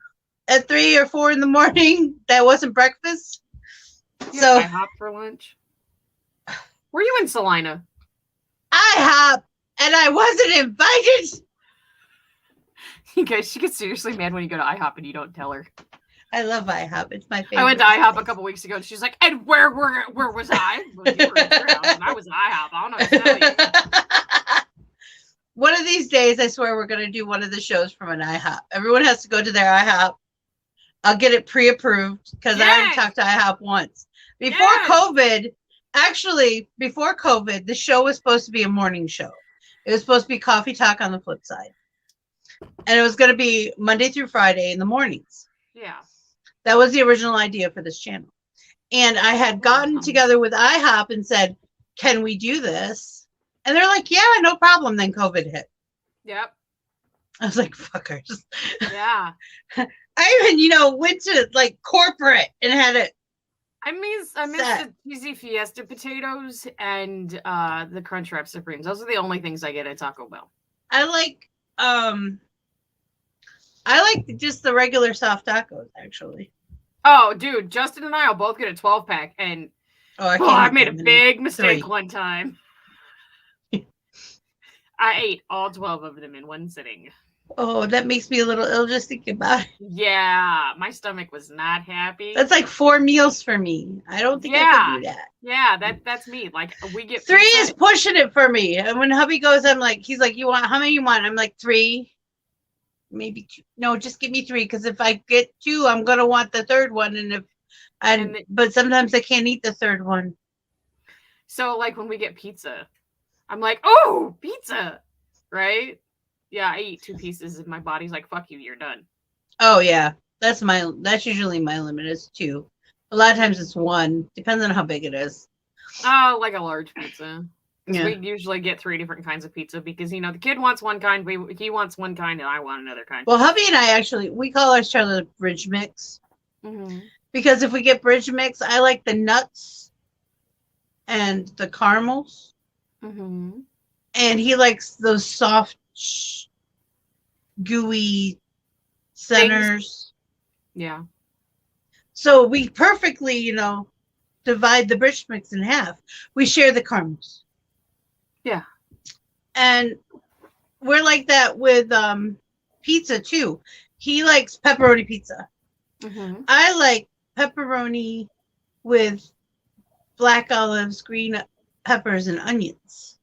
S1: at 3 or 4 in the morning. That wasn't breakfast.
S2: So I hop for lunch. Were you in Salina?
S1: I hop and I wasn't invited.
S2: You guys, she gets seriously mad when you go to IHOP and you don't tell her.
S1: I love IHOP. It's my favorite.
S2: I went to IHOP a couple weeks ago and she's like, and where was I? Well, you were at your house and I was at IHOP. I don't know what to tell you.
S1: One of these days, I swear we're going to do one of the shows from an IHOP. Everyone has to go to their IHOP. I'll get it pre-approved because I already talked to IHOP once. Before COVID, the show was supposed to be a morning show. It was supposed to be Coffee Talk on the Flipside. And it was going to be Monday through Friday in the mornings.
S2: Yeah.
S1: That was the original idea for this channel. And I had gotten together with IHOP and said, can we do this? And they're like, yeah, no problem. Then COVID hit.
S2: Yep.
S1: I was like, fuckers.
S2: Yeah.
S1: I even, went to like corporate and had it.
S2: I miss the cheesy Fiesta potatoes and the Crunchwrap Supremes. Those are the only things I get at Taco Bell.
S1: I like just the regular soft tacos, actually.
S2: Oh, dude, Justin and I will both get a 12-pack, and I made a big mistake one time. I ate all 12 of them in one sitting.
S1: Oh, that makes me a little ill just thinking about it.
S2: Yeah, my stomach was not happy.
S1: That's like 4 meals for me. I don't think I can do that.
S2: Yeah, that's me. Like, we get
S1: 3 is pushing it for me. And when hubby goes, he's like, how many you want? I'm like, 3. Maybe 2. No, just give me 3, because if I get 2, I'm gonna want the third one, but sometimes I can't eat the third one.
S2: So like when we get pizza, I'm like, oh, pizza, right? Yeah, I eat 2 pieces and my body's like, fuck you, you're done. Oh
S1: yeah, that's usually my limit is 2. A lot of times it's 1, depends on how big it is.
S2: Oh, like a large pizza.
S1: Yeah.
S2: We usually get 3 different kinds of pizza because, the kid wants one kind, he wants one kind, and I want another kind.
S1: Well, hubby and I we call ours Charlotte Bridge Mix.
S2: Mm-hmm.
S1: Because if we get Bridge Mix, I like the nuts and the caramels.
S2: Mm-hmm.
S1: And he likes those soft, gooey centers.
S2: Yeah.
S1: So we perfectly, divide the Bridge Mix in half. We share the caramels.
S2: Yeah.
S1: And we're like that with pizza too. He likes pepperoni pizza.
S2: Mm-hmm.
S1: I like pepperoni with black olives, green peppers, and onions.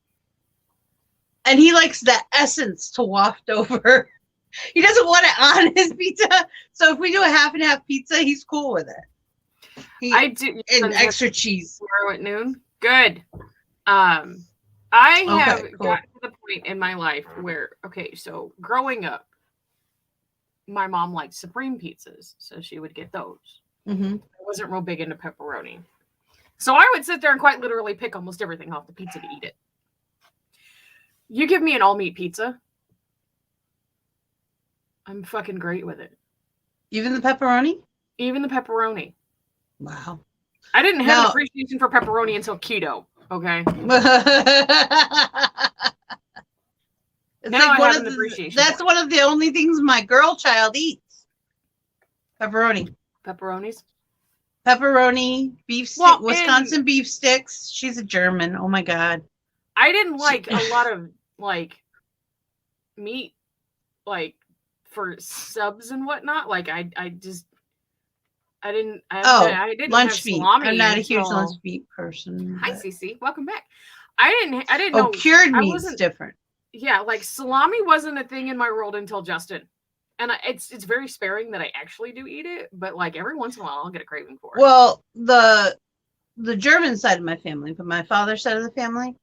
S1: And he likes the essence to waft over. He doesn't want it on his pizza. So if we do a half and half pizza, he's cool with it.
S2: I do.
S1: And extra cheese.
S2: Tomorrow at noon. Good. I have gotten to the point in my life where, so growing up, my mom liked Supreme pizzas, so she would get those.
S1: Mm-hmm.
S2: I wasn't real big into pepperoni. So I would sit there and quite literally pick almost everything off the pizza to eat it. You give me an all-meat pizza, I'm fucking great with it.
S1: Even the pepperoni?
S2: Even the pepperoni.
S1: Wow.
S2: I didn't have an appreciation for pepperoni until keto. Okay.
S1: It's
S2: now
S1: like
S2: I have an appreciation.
S1: That's one of the only things my girl child eats. Pepperoni.
S2: Pepperonis?
S1: Pepperoni, beef stick, Wisconsin beef sticks. She's a German. Oh my God.
S2: I didn't like a lot of meat, for subs and whatnot. I didn't
S1: lunch
S2: have
S1: meat.
S2: Salami.
S1: I'm not a huge lunch meat person.
S2: Hi, Cece. Welcome back. I didn't know.
S1: Cured meat's different.
S2: Yeah, salami wasn't a thing in my world until Justin. And it's very sparing that I actually do eat it, but every once in a while I'll get a craving for it.
S1: Well, the German side of my family, but my father's side of the family,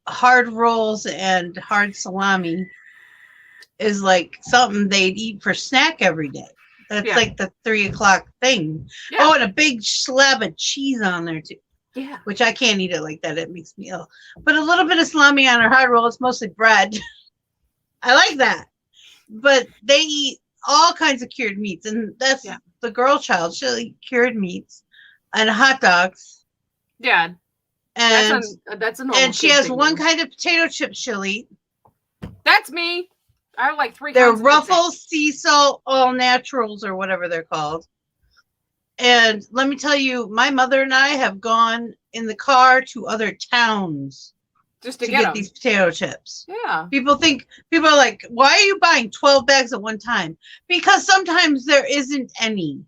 S1: hard rolls and hard salami is something they'd eat for snack every day. That's the 3 o'clock thing. Yeah. Oh, and a big slab of cheese on there too.
S2: Yeah.
S1: Which I can't eat it like that. It makes me ill. But a little bit of salami on a hard roll. It's mostly bread. I like that. But they eat all kinds of cured meats. And that's the girl child. She'll eat cured meats and hot dogs.
S2: Yeah.
S1: And
S2: that's a normal
S1: and she has one kind of potato chip she'll eat.
S2: That's me. I have 3
S1: They're
S2: kinds of
S1: Ruffles, sea salt, all naturals, or whatever they're called. And let me tell you, my mother and I have gone in the car to other towns
S2: Just
S1: to
S2: to
S1: get
S2: them.
S1: these potato chips.
S2: Yeah.
S1: People are like, why are you buying 12 bags at one time? Because sometimes there isn't any.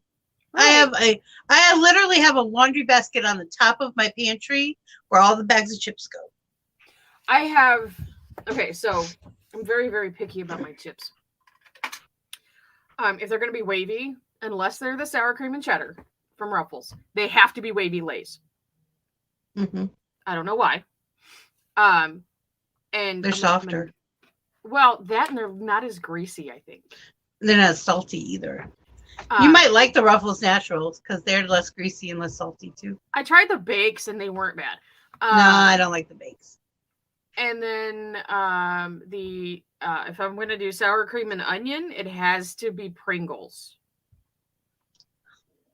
S2: Right.
S1: I literally have a laundry basket on the top of my pantry where all the bags of chips go.
S2: Okay, so I'm very, very picky about my chips. If they're going to be wavy, unless they're the sour cream and cheddar from Ruffles, they have to be wavy Lay's.
S1: Mm-hmm.
S2: I don't know why. And
S1: They're softer.
S2: Well, that and they're not as greasy, I think.
S1: They're not salty either. You might like the Ruffles Naturals because they're less greasy and less salty too.
S2: I tried the bakes and they weren't bad.
S1: No, I don't like the bakes.
S2: And then if I'm going to do sour cream and onion, it has to be Pringles.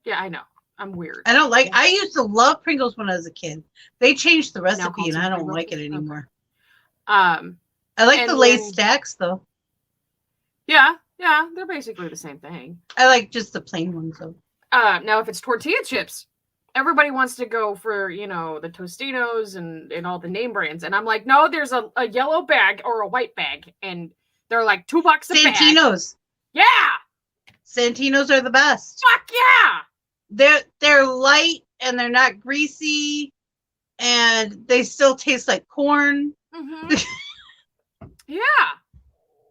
S2: Yeah, I know. I'm weird.
S1: I used to love Pringles when I was a kid. They changed the recipe and I don't like it anymore.
S2: Okay.
S1: I like the Lay's stacks though.
S2: Yeah, they're basically the same thing.
S1: I like just the plain ones though.
S2: Now if it's tortilla chips, everybody wants to go for, the Tostitos and all the name brands. And I'm like, no, there's a yellow bag or a white bag. And they're like $2 a bag.
S1: Santinos.
S2: Yeah.
S1: Santinos are the best.
S2: Fuck yeah.
S1: They're light and they're not greasy and they still taste like corn.
S2: Mm-hmm. Yeah.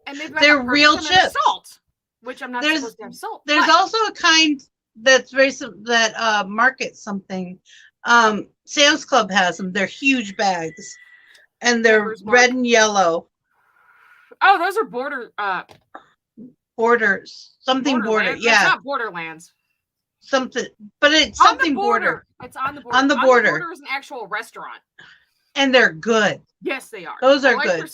S2: And
S1: they're real chips.
S2: Salt, which I'm not supposed to have salt.
S1: There's also a kind that's that markets something. Sam's Club has them. They're huge bags, and they're red and yellow.
S2: Oh, those are
S1: borders. Something border. Yeah,
S2: it's not Borderlands.
S1: Something, but it's something border.
S2: It's on the border.
S1: On the border.
S2: On the border is an actual restaurant.
S1: And they're good.
S2: Yes, they are.
S1: Those are good.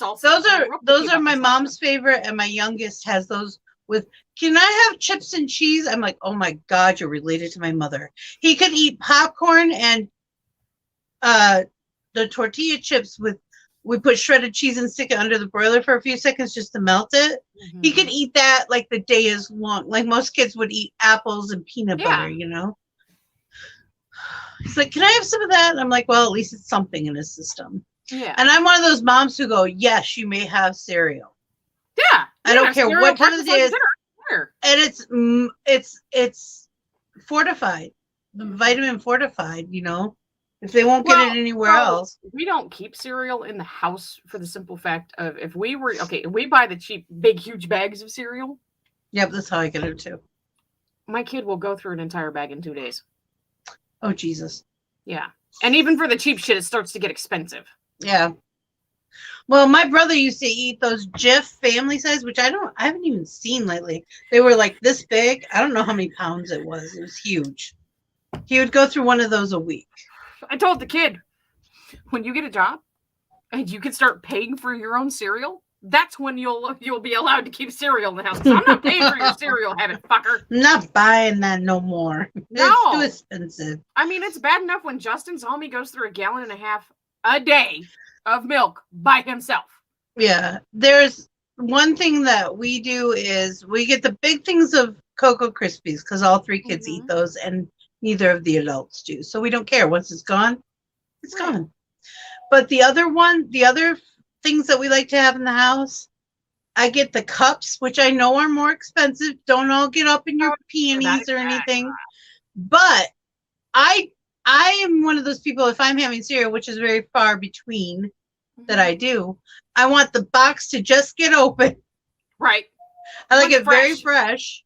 S1: Those are my mom's favorite, and my youngest has those with. Can I have chips and cheese? I'm like, oh my God, you're related to my mother. He could eat popcorn and the tortilla chips with. We put shredded cheese and stick it under the broiler for a few seconds just to melt it. Mm-hmm. He could eat that like the day is long, like most kids would eat apples and peanut butter. He's like, can I have some of that? And I'm like, well, at least it's something in his system. Yeah. And I'm one of those moms who go, yes, you may have cereal.
S2: Yeah.
S1: I don't care what time of the day it is. And it's fortified, vitamin fortified, if they won't get it anywhere else.
S2: We don't keep cereal in the house for the simple fact of if we buy the cheap, big, huge bags of cereal.
S1: Yep, that's how I get it too.
S2: My kid will go through an entire bag in 2 days.
S1: Oh, Jesus.
S2: Yeah. And even for the cheap shit, it starts to get expensive.
S1: Yeah. Well, my brother used to eat those Jif family size, which I haven't even seen lately. They were like this big. I don't know how many pounds it was. It was huge. He would go through one of those a week.
S2: I told the kid, when you get a job and you can start paying for your own cereal, that's when you'll be allowed to keep cereal in the house. I'm not paying for your cereal habit, fucker.
S1: I'm not buying that no more.
S2: No.
S1: It's too expensive.
S2: I mean, it's bad enough when Justin's home, he goes through 1.5 gallons a day of milk by himself.
S1: Yeah. There's one thing that we do is we get the big things of Cocoa Krispies because all 3 kids eat those and neither of the adults do. So we don't care. Once it's gone, it's gone. But the other things that we like to have in the house, I get the cups, which I know are more expensive. Don't all get up in your peonies or anything. But I am one of those people, if I'm having cereal, which is very far between that I do, I want the box to just get open.
S2: Right.
S1: I like it very fresh.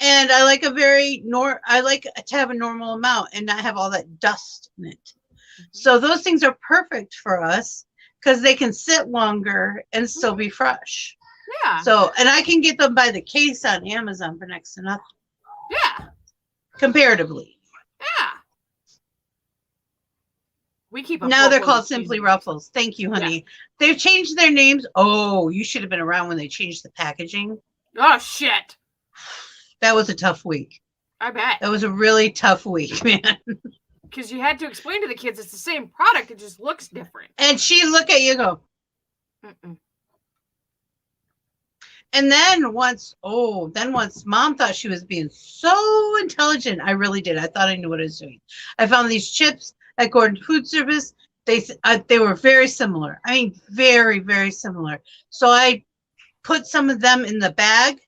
S1: And I like I like to have a normal amount and not have all that dust in it. Mm-hmm. So those things are perfect for us because they can sit longer and still be fresh.
S2: Yeah.
S1: So, and I can get them by the case on Amazon for next to nothing.
S2: Yeah.
S1: Comparatively.
S2: Yeah. We keep them.
S1: Now they're called Simply Ruffles. Thank you, honey. Yeah. They've changed their names. Oh, you should have been around when they changed the packaging.
S2: Oh, shit.
S1: That was a tough week.
S2: I bet.
S1: That was a really tough week, man.
S2: Because you had to explain to the kids it's the same product. It just looks different.
S1: And she look at you and go. Mm-mm. And then once mom thought she was being so intelligent, I really did. I thought I knew what I was doing. I found these chips at Gordon Food Service. they were very similar. I mean, very, very similar. So I put some of them in the bag.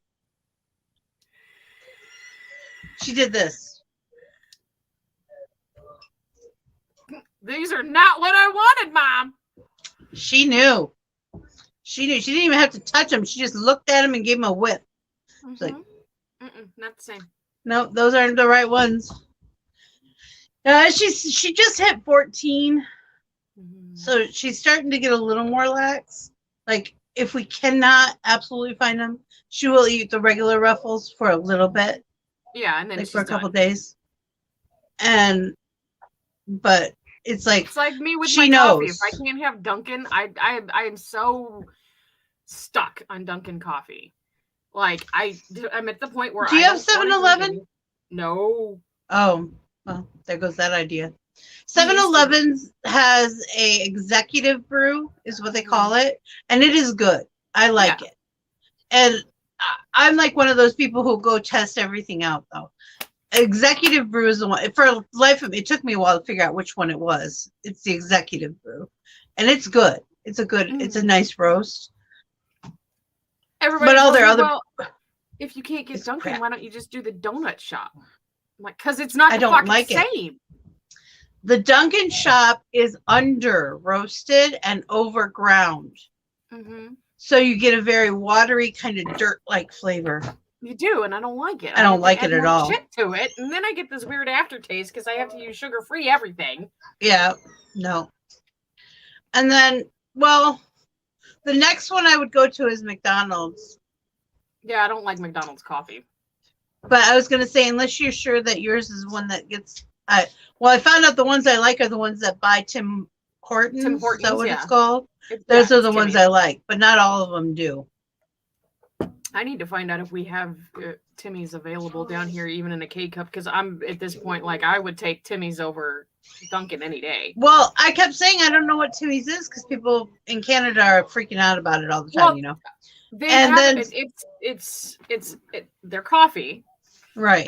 S1: She did this.
S2: These are not what I wanted, Mom.
S1: She knew. She knew. She didn't even have to touch them. She just looked at them and gave them a whiff. She's like,
S2: not the same.
S1: no, those aren't the right ones. She just hit 14. So she's starting to get a little more lax. Like, if we cannot absolutely find them, she will eat the regular Ruffles for a little bit.
S2: Yeah, and then
S1: like for a couple days. But it's like
S2: me with
S1: she
S2: my coffee.
S1: knows.
S2: If I can't have Dunkin', I am so stuck on Dunkin' coffee. Like I'm at the point where
S1: do you have 7-Eleven?
S2: No.
S1: Oh, well, there goes that idea. 7-Eleven has a executive brew, is what they call it, and it is good. I like it. And I'm like one of those people who go test everything out, though. Executive brew is the one. For life of it took me a while to figure out which one it was. It's the executive brew, and it's good. It's a nice roast.
S2: Everybody,
S1: but all their other.
S2: Well, if you can't get Dunkin', why don't you just do the donut shop? Like, because it's not. I don't like it. Same.
S1: The Dunkin' shop is under roasted and over ground. So you get a very watery kind of dirt-like flavor.
S2: You do, and I don't like it.
S1: I don't like it at all.
S2: Shit to it, and then I get this weird aftertaste because I have to use sugar-free everything.
S1: Yeah, no. And then, well, the next one I would go to is McDonald's.
S2: Yeah, I don't like McDonald's coffee.
S1: But I was going to say, unless you're sure that yours is one that gets... I found out the ones I like are the ones that buy Tim Hortons. Is that what it's called? Those are the ones I like, but not all of them do.
S2: I need to find out if we have Timmy's available down here, even in a K-cup, because I'm at this point, like, I would take Timmy's over Dunkin' any day.
S1: Well, I kept saying I don't know what Timmy's is because people in Canada are freaking out about it all the time, you know.
S2: It's their coffee.
S1: Right.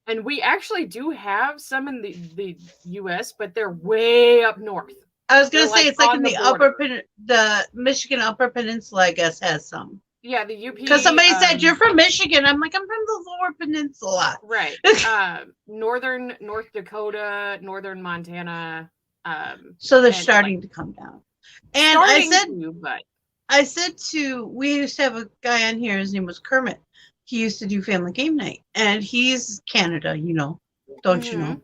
S2: And we actually do have some in the U.S., but they're way up north.
S1: I was going to say it's like in the Michigan Upper Peninsula, I guess, has some.
S2: Yeah, the UP.
S1: Because somebody said, you're from Michigan. I'm like, I'm from the Lower Peninsula.
S2: Right. North Dakota, northern Montana.
S1: So they're starting to come down. And I said we used to have a guy on here, his name was Kermit. He used to do Family Game Night. And he's Canada, you know. Don't you know?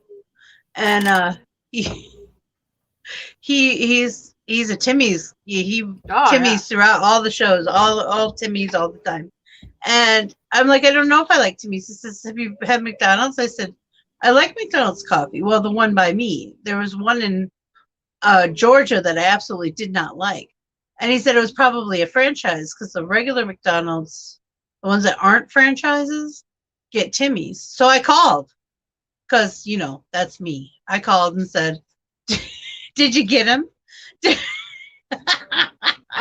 S1: And he's a Timmy's. Timmy's throughout all the shows, all Timmy's all the time. And I'm like, I don't know if I like Timmy's. He says, have you had McDonald's? I said, I like McDonald's coffee. Well, the one by me. There was one in Georgia that I absolutely did not like. And he said it was probably a franchise because the regular McDonald's, the ones that aren't franchises, get Timmy's. So I called because, you know, that's me. I called and said, did you get him?
S2: I'm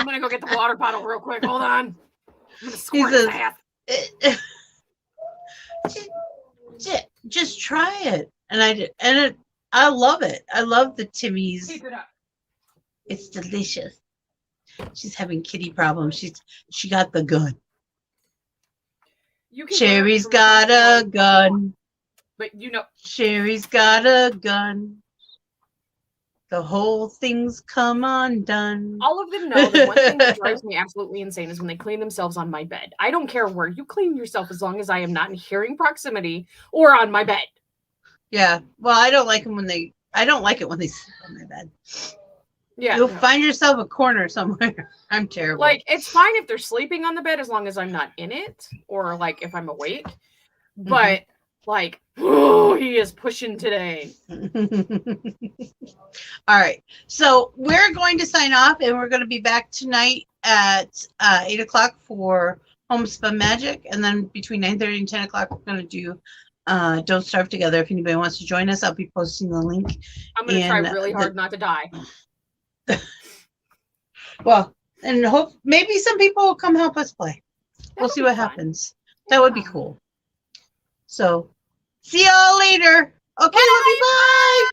S2: going to go get the water bottle real quick. Hold on. I'm going to squirt his ass.
S1: Just try it. And I did. And I love it. I love the Timmy's.
S2: Keep it up.
S1: It's delicious. She's having kitty problems. She got the gun. Sherry's got a gun.
S2: But you know.
S1: Sherry's got a gun. The whole thing's come undone.
S2: All of them know that one thing that drives me absolutely insane is when they clean themselves on my bed. I don't care where you clean yourself as long as I am not in hearing proximity or on my bed.
S1: Yeah. Well, I don't like it when they sleep on my bed.
S2: Yeah.
S1: You'll find yourself a corner somewhere. I'm terrible.
S2: Like, it's fine if they're sleeping on the bed as long as I'm not in it or like if I'm awake. But like, oh, he is pushing today.
S1: All right. So we're going to sign off and we're going to be back tonight at 8 o'clock for Homespun Magic. And then between 9:30 and 10 o'clock, we're going to do Don't Starve Together. If anybody wants to join us, I'll be posting the link.
S2: I'm going to try really hard not to die.
S1: Well, and hope maybe some people will come help us play. We'll see what happens. That would be cool. So, see y'all later. Okay, love you. Bye.